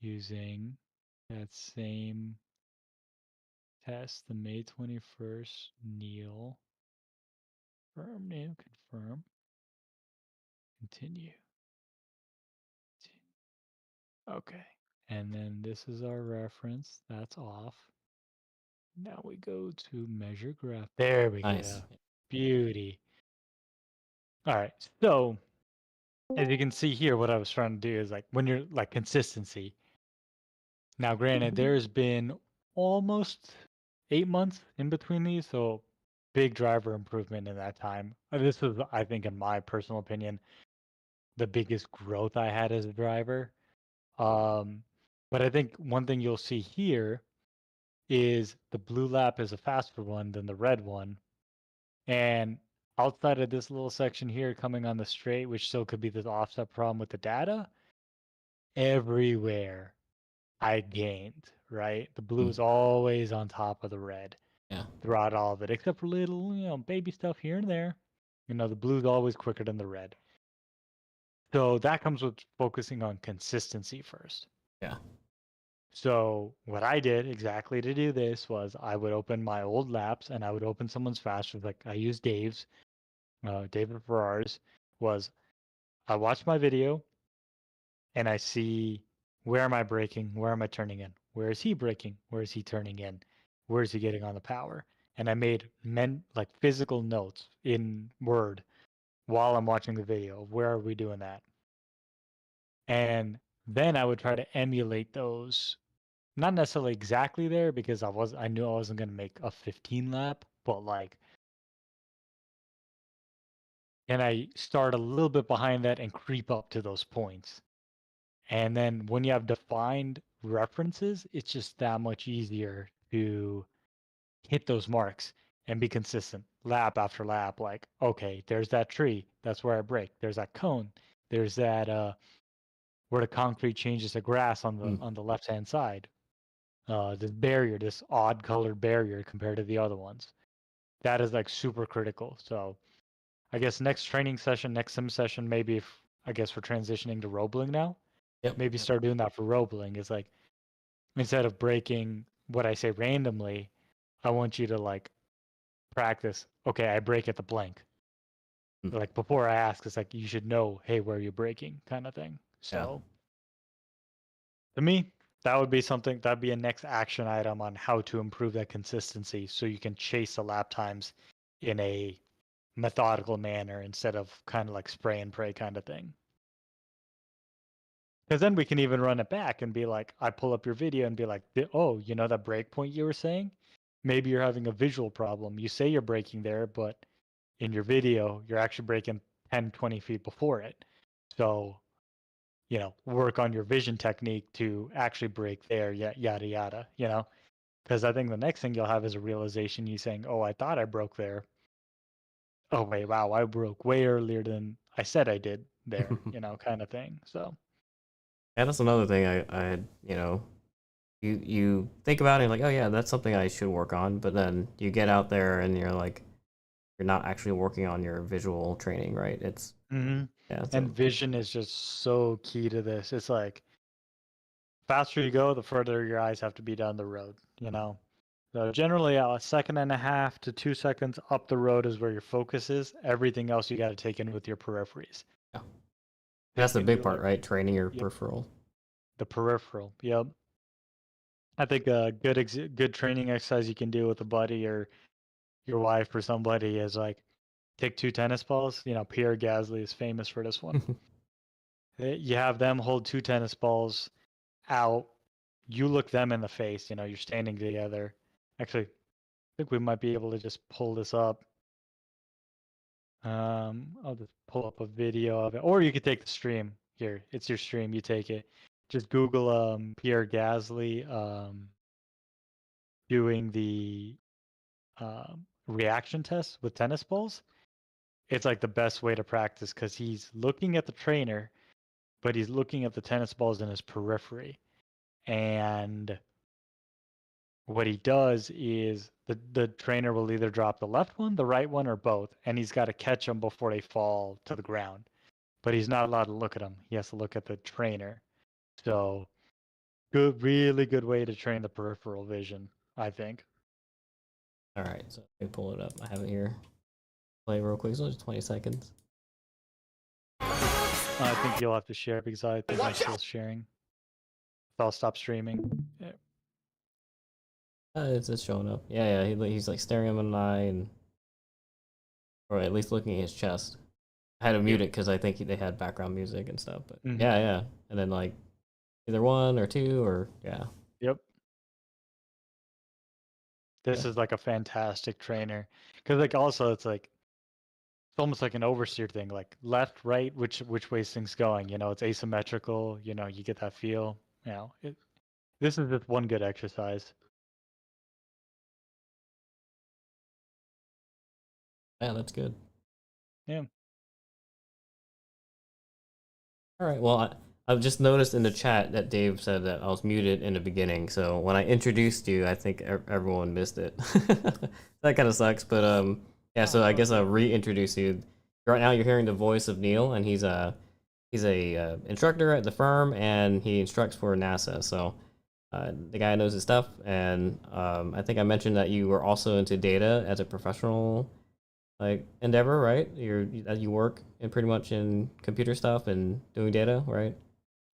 using that same test, the May 21st Neil. Firm new, confirm. Continue. Okay. And then this is our reference. That's off. Now we go to measure graph. There we Nice. go. Beauty. All right. So as you can see here, what I was trying to do is like when you're like consistency. Now, granted, there's been almost 8 months in between these, so big driver improvement in that time. This was, I think, in my personal opinion, the biggest growth I had as a driver. But I think one thing you'll see here is the blue lap is a faster one than the red one. And outside of this little section here coming on the straight, which still could be this offset problem with the data, everywhere I gained, right? The blue is always on top of the red throughout all of it, except for little, baby stuff here and there. The blue's always quicker than the red. So that comes with focusing on consistency first. Yeah. So what I did exactly to do this was I would open my old laps and I would open someone's faster. Like I used Dave's, David Ferrar's, was I watched my video and I see where am I braking? Where am I turning in? Where is he braking? Where is he turning in? Where is he getting on the power? And I made like physical notes in Word while I'm watching the video. Where are we doing that? And then I would try to emulate those, not necessarily exactly there because I knew I wasn't going to make a 15 lap, but like, can I start a little bit behind that and creep up to those points? And then when you have defined references, it's just that much easier to hit those marks and be consistent lap after lap. Like, okay, there's that tree. That's where I brake. There's that cone. There's that where the concrete changes to grass on the left hand side. This barrier, this odd colored barrier compared to the other ones. That is like super critical. So I guess next training session, next sim session, maybe if I guess we're transitioning to roebling now. Yep. Maybe start doing that for roebling. Is like instead of breaking what I say randomly, I want you to like practice. Okay, I brake at the blank. Like before I ask, it's like you should know, hey, where are you braking, kind of thing. So to me, that would be something that'd be a next action item on how to improve that consistency so you can chase the lap times in a methodical manner instead of kind of like spray and pray kind of thing. Because then we can even run it back and be like, I pull up your video and be like, oh, that break point you were saying? Maybe you're having a visual problem. You say you're braking there, but in your video, you're actually braking 10, 20 feet before it. So, work on your vision technique to actually brake there, yada, yada, Because I think the next thing you'll have is a realization you saying, oh, I thought I broke there. Oh, wait, wow, I broke way earlier than I said I did there, kind of thing. So. Yeah, that's another thing I you think about it and like, oh yeah, that's something I should work on, but then you get out there and you're like, you're not actually working on your visual training, right? It's and vision is just so key to this. It's like faster you go, the further your eyes have to be down the road, So generally, a second and a half to 2 seconds up the road is where your focus is. Everything else you got to take in with your peripheries. Yeah. That's the And big do part, like, right? Training your yep, peripheral. the peripheral. Yep. I think a good training exercise you can do with a buddy or your wife or somebody is like take 2 tennis balls. You know, Pierre Gasly is famous for this one. You have them hold 2 tennis balls out. You look them in the face. You know, you're standing together. Actually, I think we might be able to just pull this up. I'll just pull up a video of it, or you could take the stream. Here, it's your stream. You take it. Just Google Pierre Gasly doing the reaction test with tennis balls. It's like the best way to practice because he's looking at the trainer, but he's looking at the tennis balls in his periphery. And what he does is the trainer will either drop the left one, the right one, or both, and he's got to catch them before they fall to the ground. But he's not allowed to look at them. He has to look at the trainer. So good, really good way to train the peripheral vision, I think. All right, so let me pull it up. I have it here. Play real quick. It's only 20 seconds. I think you'll have to share because I think I'm still sharing. So I'll stop streaming. Yeah. It's showing up. Yeah, he's like staring him in the eye, and or at least looking at his chest. I had to mute it because I think they had background music and stuff. But yeah, and then like either 1 or 2 or yeah. Yep. This is like a fantastic trainer because like also it's like it's almost like an oversteer thing, like left, right, which ways things going. You know, it's asymmetrical. You know, you get that feel. You know, this is just one good exercise. Yeah, that's good. Yeah. All right. Well, I've just noticed in the chat that Dave said that I was muted in the beginning. So when I introduced you, I think everyone missed it. That kind of sucks. But yeah. So I guess I'll reintroduce you. Right now, you're hearing the voice of Neil, and he's a instructor at the firm, and he instructs for NASA. So the guy knows his stuff. And I think I mentioned that you were also into data as a professional like endeavor, right? You work in pretty much in computer stuff and doing data, right?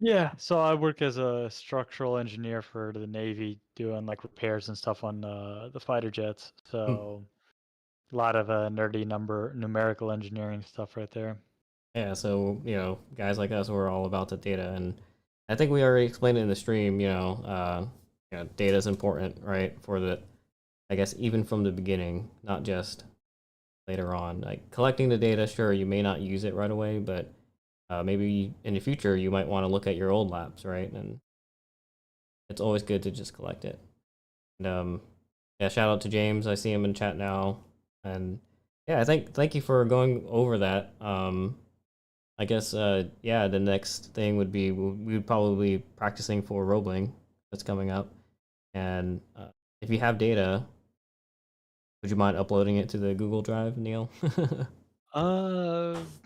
Yeah, so I work as a structural engineer for the Navy, doing like repairs and stuff on the fighter jets. Hmm. So a lot of nerdy numerical engineering stuff right there. Yeah, so guys like us, we're all about the data, and I think we already explained it in the stream. Data is important, right? For the, I guess even from the beginning, not just later on. Like collecting the data, sure, you may not use it right away, but maybe in the future you might want to look at your old labs, right? And it's always good to just collect it. And yeah, shout out to James. I see him in chat now, and yeah, thank you for going over that. I guess yeah, the next thing would be we would probably be practicing for Roebling that's coming up, and if you have data, would you mind uploading it to the Google Drive, Neil?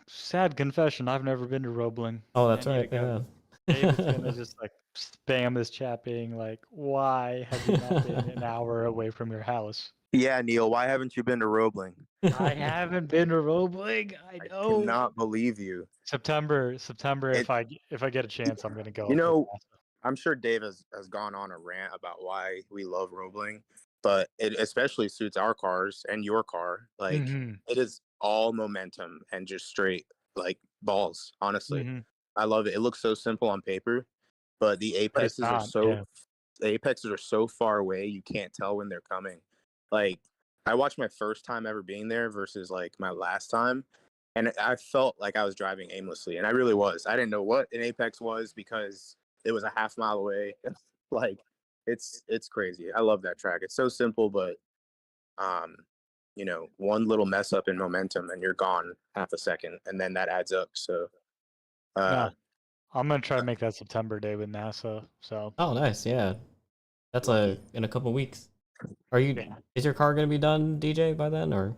Sad confession, I've never been to Roebling. Oh, I that's need to right. go. David's gonna just like spam this chat being like, why have you not been an hour away from your house? Yeah, Neil, why haven't you been to Roebling? I haven't been to Roebling. I I know. cannot believe you. September. It, If I get a chance, I'm gonna go you up with know, NASA. I'm sure Dave has gone on a rant about why we love Roebling, but it especially suits our cars and your car. Like Mm-hmm. it is all momentum and just straight like balls. Honestly, Mm-hmm. I love it. It looks so simple on paper, but the But it's apexes are not. so Yeah. the apexes are so far away you can't tell when they're coming. Like I watched my first time ever being there versus like my last time, and I felt like I was driving aimlessly, and I really was. I didn't know what an apex was because it was a half mile away. Like it's crazy. I love that track. It's so simple, but um, one little mess up in momentum and you're gone half a second, and then that adds up. So uh, Yeah. I'm gonna try to make that September day with NASA. So Oh, nice. Yeah, that's lucky. in a couple weeks. Are you? yeah. Is your car gonna be done, DJ, by then, or?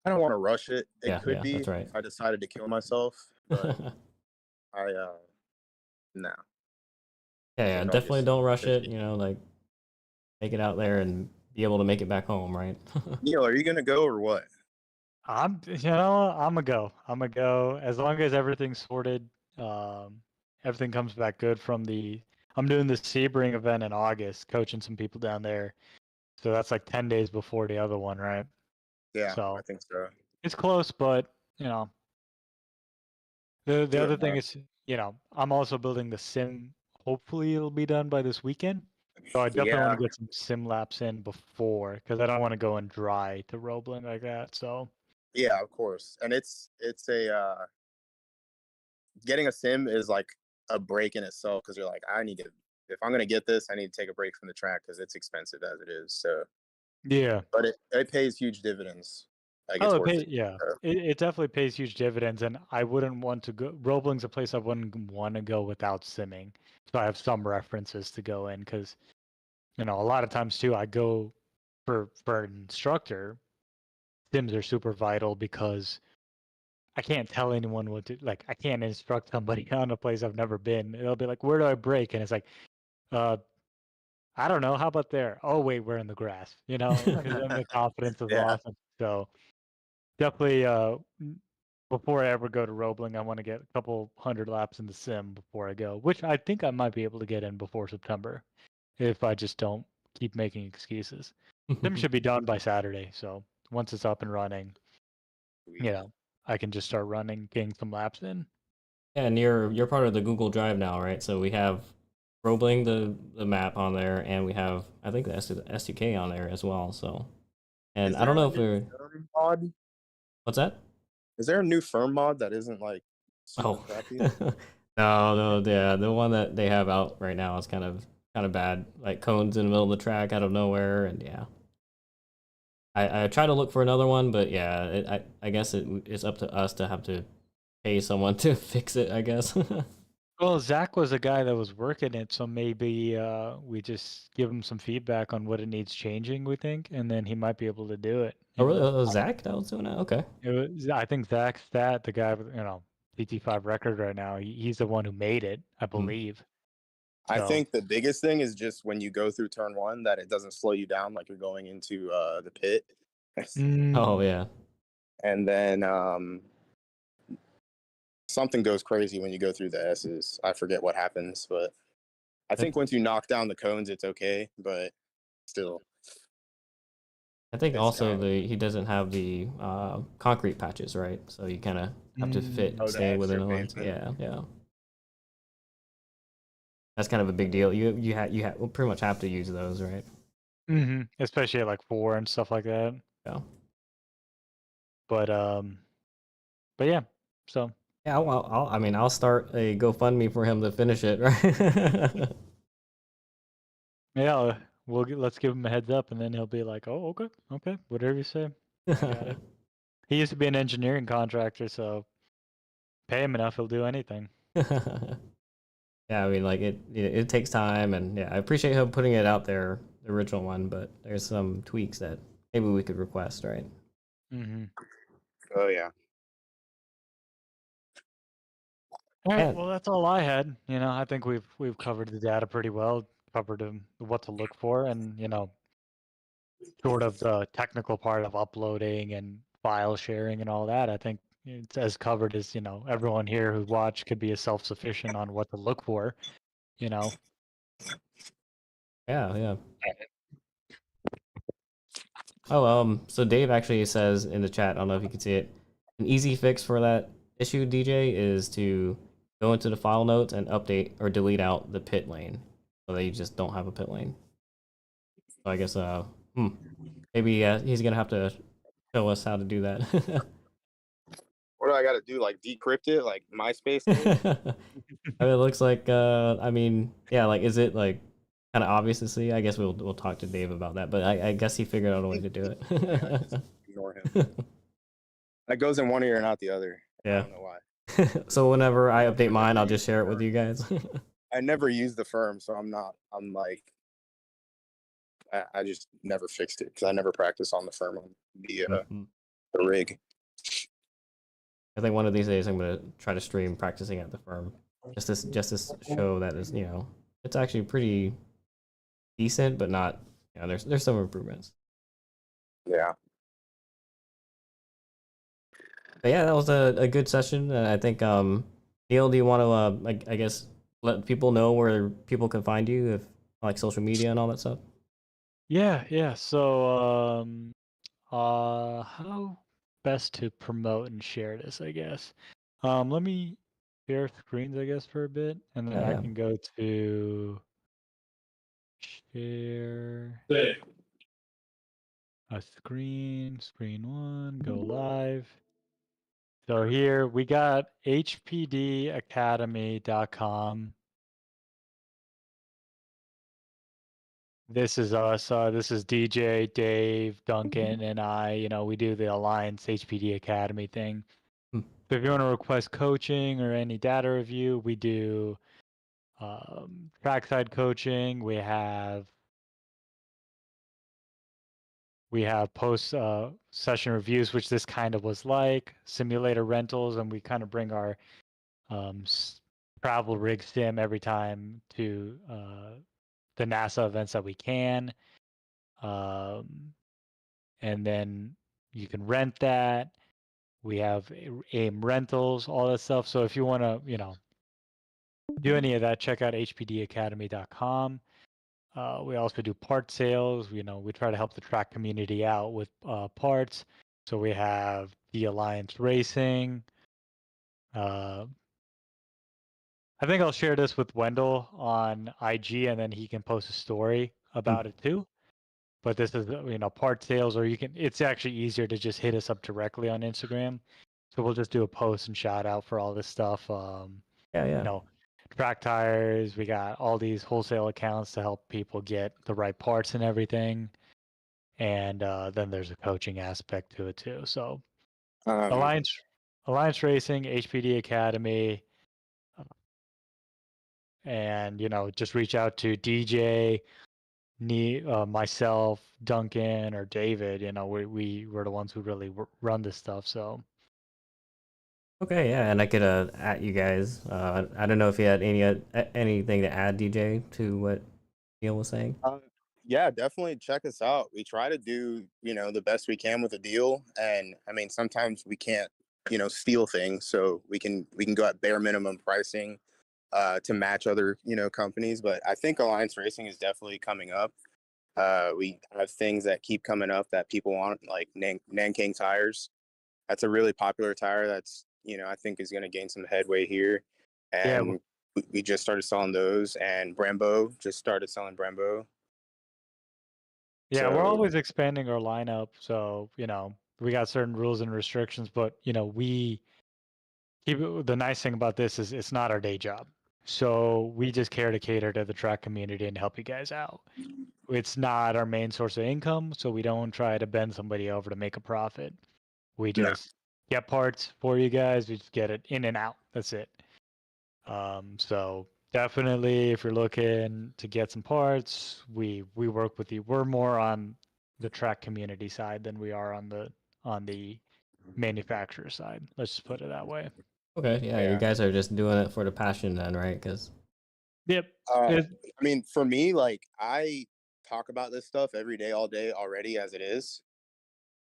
I don't want to rush it. It could Yeah, be that's right. if I decided to kill myself, but I no. I Yeah, think I'll definitely just don't rush it. finish it. Like take it out there and be able to make it back home, right? Neil, are you gonna go or what? I'm a go. I'm a go as long as everything's sorted. Everything comes back good from the. I'm doing the Sebring event in August, coaching some people down there. So that's like 10 days before the other one, right? Yeah, I So think so. it's close, but the Do it, other thing man. is, I'm also building the sim. Hopefully it'll be done by this weekend. So I definitely want Yeah, to get some sim laps in before, because I don't want to go in dry to Roebling like that. So yeah, of course. And it's a getting a sim is like a break in itself because you're like, I need to. If I'm gonna get this, I need to take a break from the track because it's expensive as it is. So, yeah. but it pays huge dividends. Like Oh, it's worth it. yeah. So, It definitely pays huge dividends, and I wouldn't want to go. Roebling's a place I wouldn't want to go without simming. So I have some references to go in, because a lot of times too, I go for an instructor. Sims are super vital because I can't tell anyone what to like. I can't instruct somebody on a place I've never been. They'll be like, "Where do I brake?" And it's like, uh, I don't know. How about there? Oh wait, we're in the grass. Because then the confidence is yeah, lost. So definitely, before I ever go to Roebling, I want to get a couple hundred laps in the sim before I go, which I think I might be able to get in before September if I just don't keep making excuses. Sim should be done by Saturday, so once it's up and running, I can just start running, getting some laps in. Yeah, and you're part of the Google Drive now, right? So we have Roebling the map on there, and we have I think the SDK on there as well. So, and is I don't there a know if new we're firm mod? what's that? Is there a new firm mod that isn't like super Oh, crappy? no, yeah, the one that they have out right now is kind of bad. Like cones in the middle of the track out of nowhere, and yeah. I try to look for another one, but yeah, I guess it's up to us to have to pay someone to fix it, I guess. Well, Zach was a guy that was working it, so maybe we just give him some feedback on what it needs changing, we think, and then he might be able to do it. Oh, really? Oh, Zach that was doing it? Okay. I think Zach Stat, the guy with, PT5 record right now, he's the one who made it, I Hmm. believe. I So, think the biggest thing is just when you go through turn one that it doesn't slow you down like you're going into the pit. Oh, mm, yeah. And then something goes crazy when you go through the S's. I forget what happens, but I I think once you knock down the cones, it's okay. But still, I think it's also kind of he doesn't have the concrete patches, right? So you kind of have to oh, the stay within extra the lines. pavement. Yeah, yeah. That's kind of a big deal. Well, pretty much have to use those, right? especially at like 4 and stuff like that. Yeah. But yeah. So Yeah, well, I mean, I'll start a GoFundMe for him to finish it, right? yeah, let's give him a heads up, and then he'll be like, "Oh, okay, okay, whatever you say, I got it." He used to be an engineering contractor, so pay him enough, he'll do anything. Yeah, I mean, like it takes time, and yeah, I appreciate him putting it out there, the original one, but there's some tweaks that maybe we could request, right? Mm-hmm. Oh yeah. All right, And well, that's all I had. I think we've covered the data pretty well, covered what to look for, and sort of the technical part of uploading and file sharing and all that. I think it's as covered as everyone here who watched could be as self-sufficient on what to look for. You know. yeah, yeah. Oh, so Dave actually says in the chat, I don't know if you can see it, an easy fix for that issue, DJ, is to go into the file notes and update or delete out the pit lane so that you just don't have a pit lane. So I guess, maybe he's gonna have to show us how to do that. What do I got to do? Like decrypt it, like MySpace did? I mean, it looks like, I mean, yeah, like, is it like kind of obvious to see? I guess we'll talk to Dave about that, but I guess he figured out a way to do Yeah, it. just ignore him. That goes in one ear and out the other. I Yeah. don't know why. So whenever I update mine, I'll just share it with you guys. I never use the firm, so I'm not. I'm like, I just never fixed it because I never practiced on the firm on Mhm. the rig. I think one of these days I'm gonna try to stream practicing at the firm, just to show that is it's actually pretty decent, but not there's some improvements. Yeah. But yeah, that was a good session. And I think Neil, do you want to I guess let people know where people can find you, if like social media and all that stuff? Yeah. So, how best to promote and share this, I guess. Let me share screens, I guess, for a bit, and then I Yeah, can go to share a screen one, go live. So here we got hpdacademy.com. This is us. This is DJ, Dave, Duncan, and I. We do the Alliance HPD Academy thing. Hmm. So if you want to request coaching or any data review, we do trackside coaching. We have post session reviews, which this kind of was like, simulator rentals, and we kind of bring our travel rig sim every time to the NASA events that we can. And then you can rent that. We have AIM rentals, all that stuff. So if you want to, do any of that, check out hpdacademy.com. We also do part sales. We try to help the track community out with parts. So we have the Alliance Racing. I think I'll share this with Wendell on IG, and then he can post a story about it too. But this is, part sales, or it's actually easier to just hit us up directly on Instagram. So we'll just do a post and shout out for all this stuff. yeah. Track tires, we got all these wholesale accounts to help people get the right parts and everything. And then there's a coaching aspect to it too. So Um, Alliance Racing, HPD Academy, and just reach out to DJ, myself, Duncan, or David. We're the ones who really run this stuff. So Okay, yeah, and I could at you guys. I don't know if you had anything to add, DJ, to what Neil was saying. yeah, definitely check us out. We try to do, the best we can with a deal. And I mean, sometimes we can't, steal things. So we can go at bare minimum pricing to match other, companies. But I think Alliance Racing is definitely coming up. We have things that keep coming up that people want, like Nanking tires. That's a really popular tire that's, I think is going to gain some headway here. yeah, And we just started selling those, and Brembo just started selling Brembo. we're So always expanding our lineup. So we got certain rules and restrictions, but we keep the nice thing about this is it's not our day job. So we just care to cater to the track community and help you guys out. It's not our main source of income, so we don't try to bend somebody over to make a profit. We no, just get parts for you guys. We just get it in and out. That's it. So definitely, if you're looking to get some parts, we work with you. We're more on the track community side than we are on the manufacturer side. Let's just put it that way. Okay, yeah, you yeah. guys are just doing it for the passion then, right? Because Yep. I mean, for me, like I talk about this stuff every day, all day already as it is.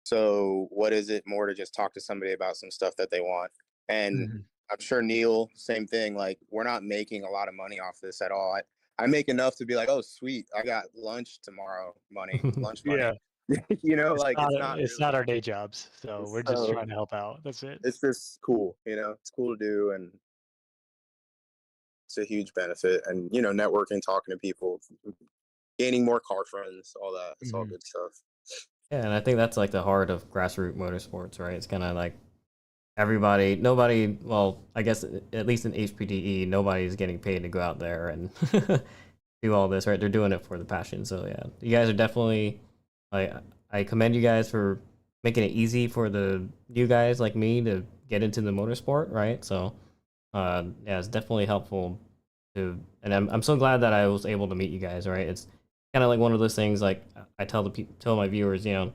So what is it more to just talk to somebody about some stuff that they want? And Mhm. I'm sure Neil, same thing. Like we're not making a lot of money off this at all. I make enough to be like, oh, sweet, I got lunch tomorrow, lunch money. Yeah. Like it's not It's not really. our day jobs, so we're just So trying to help out. That's it. it's just cool. It's cool to do, and it's a huge benefit. And networking, talking to people, gaining more car friends, all that. It's all Mhm. good stuff. yeah, and I think that's like the heart of grassroots motorsports, right? It's kind of like nobody. Well, I guess at least in HPDE, nobody's getting paid to go out there and do all this, right? They're doing it for the passion. So yeah, you guys are definitely. I commend you guys for making it easy for the new guys like me to get into the motorsport, right? So yeah, it's definitely helpful to, and I'm so glad that I was able to meet you guys, right? It's kind of like one of those things. Like I tell my viewers, when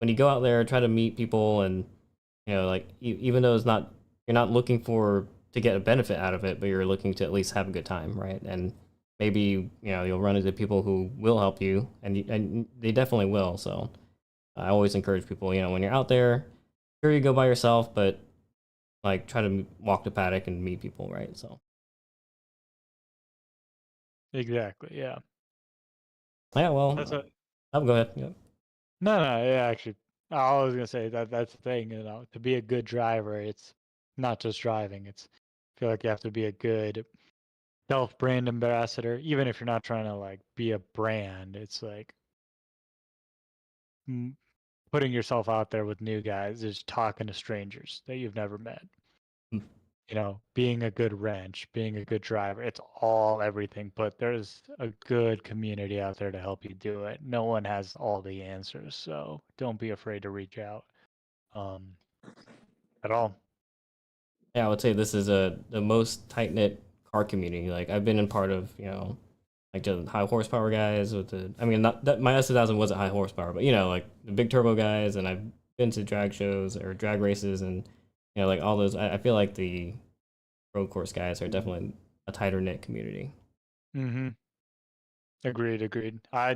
you go out there, try to meet people, and like even though you're not looking for to get a benefit out of it, but you're looking to at least have a good time, right? And maybe you'll run into people who will help you, and they definitely will. So I always encourage people, when you're out there, sure you go by yourself, but like try to walk the paddock and meet people, right? So Exactly. Yeah. yeah, well, That's a I'll go ahead. Yeah. no. Yeah, actually, I was gonna say that's the thing. To be a good driver, it's not just driving. I feel like you have to be a good self-brand ambassador, even if you're not trying to like be a brand. It's like putting yourself out there with new guys, is talking to strangers that you've never met. Hmm. Being a good wrench, being a good driver, it's all everything, but there's a good community out there to help you do it. No one has all the answers, so don't be afraid to reach out at all. Yeah, I would say this is the most tight knit car community. Like I've been in part of, like the high horsepower guys with the. I mean, not that my S2000 wasn't high horsepower, but like the big turbo guys, and I've been to drag shows or drag races, and like all those. I feel like the road course guys are definitely a tighter knit community. Mm-hmm. Agreed. I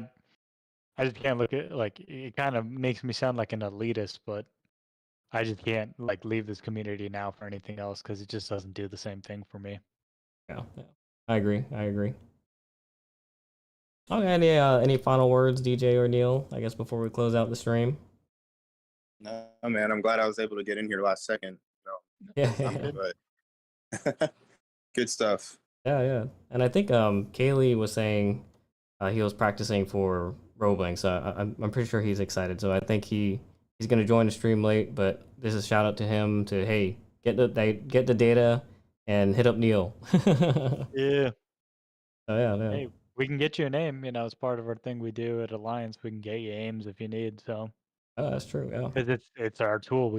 just can't look at like it kind of makes me sound like an elitist, but I just can't like leave this community now for anything else because it just doesn't do the same thing for me. Yeah, I agree. I agree. Okay, any final words, DJ or Neil? I guess before we close out the stream. No, man, I'm glad I was able to get in here last second. Yeah, But good stuff. yeah. And I think Kaylee was saying he was practicing for Roebling, so I'm pretty sure he's excited. So I think he's gonna join the stream late, but this is a shout out to him to hey get the data and hit up Neil. Yeah. Oh yeah. Hey, we can get you a name. As part of our thing we do at Alliance. We can get you aims if you need. So, Oh, that's true. Yeah. because it's our tool.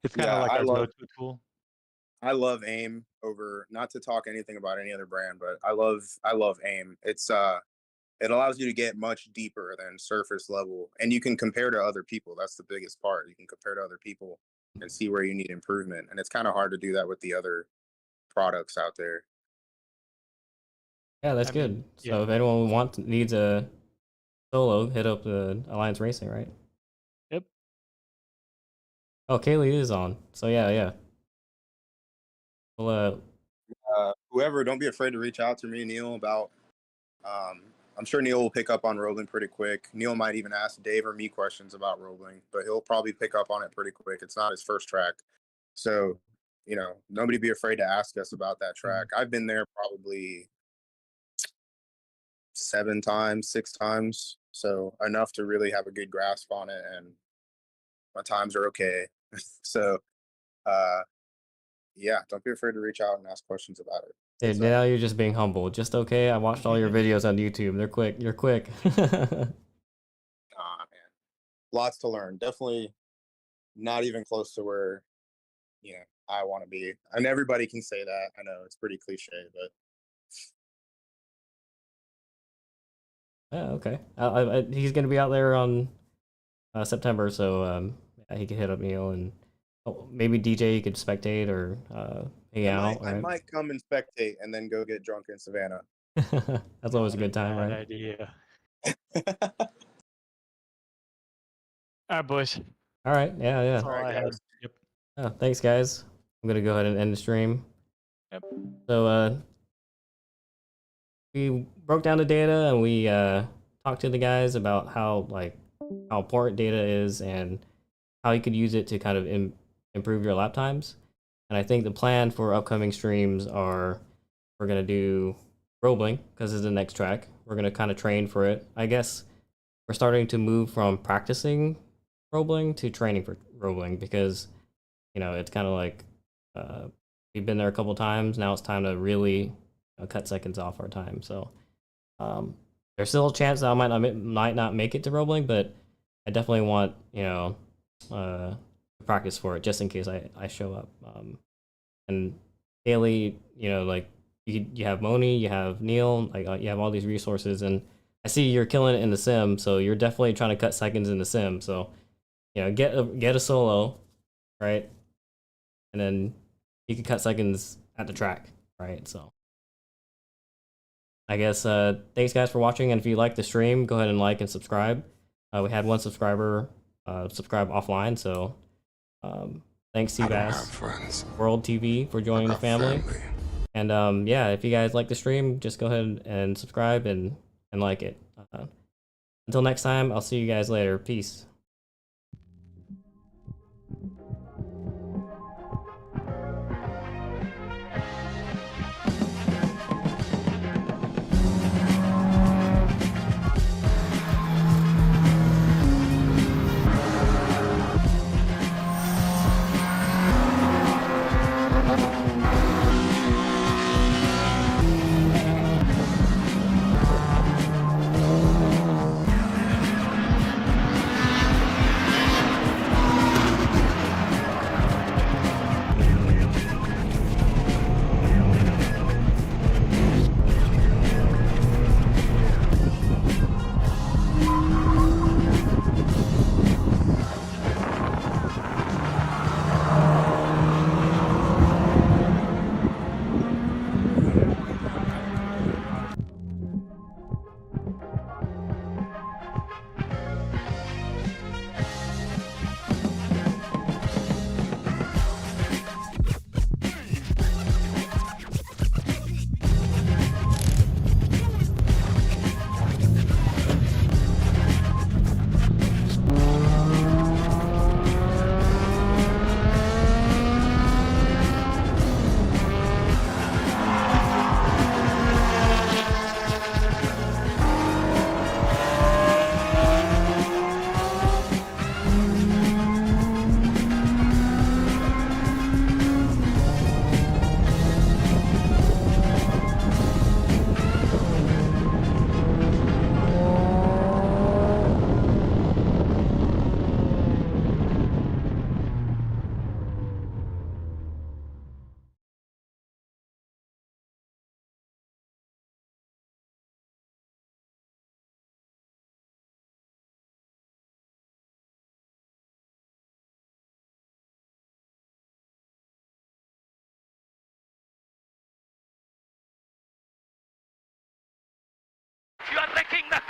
It's kind of Yeah, like our go-to tool. I love AIM over, not to talk anything about any other brand, but I love AIM. It allows you to get much deeper than surface level, and you can compare to other people. That's the biggest part. You can compare to other people and see where you need improvement, and it's kind of hard to do that with the other products out there. Yeah, that's I mean, good. So yeah. if anyone needs a solo, hit up the Alliance Racing, right? Yep. Oh, Kaylee is on. So yeah. Well, Whoever, don't be afraid to reach out to me, Neil, about. Um, I'm sure Neil will pick up on Roebling pretty quick. Neil might even ask Dave or me questions about Roebling, but he'll probably pick up on it pretty quick. It's not his first track. So, nobody be afraid to ask us about that track. I've been there probably 7 times, 6 times. So enough to really have a good grasp on it. And my times are okay. So, uh, yeah, don't be afraid to reach out and ask questions about it. dude, now you're just being humble. Just okay. I watched all your videos on YouTube. They're quick. You're quick. Man, lots to learn. Definitely not even close to where I want to be. And everybody can say that. I know it's pretty cliche, but Yeah, okay. He's gonna be out there on September, so he could hit up Neil and maybe DJ. You could spectate or hang out. I might come and spectate and then go get drunk in Savannah. That's always a good time, Bad right? idea. All right, boys. All right. Yeah. That's all I had. Yep. Oh, thanks, guys. I'm gonna go ahead and end the stream. Yep. So we broke down the data and we talked to the guys about how important data is and how you could use it to kind of improve your lap times. And I think the plan for upcoming streams are we're gonna do Roebling because it's the next track. We're gonna kind of train for it. I guess we're starting to move from practicing Roebling to training for Roebling because it's kind of like we've been there a couple times. Now it's time to really cut seconds off our time. So there's still a chance that I might not make it to Roebling, but I definitely want practice for it just in case I show up. And Haley, like you have Moni, you have Neil, like you have all these resources, and I see you're killing it in the sim. So you're definitely trying to cut seconds in the sim. So get a solo, right? And then you can cut seconds at the track, right? So I guess thanks guys for watching, and if you like the stream, go ahead and like and subscribe. We had one subscriber subscribe offline, so thanks Seabass World TV for joining the family. And yeah, if you guys like the stream, just go ahead and subscribe and like it. Until next time, I'll see you guys later. Peace. You are wrecking the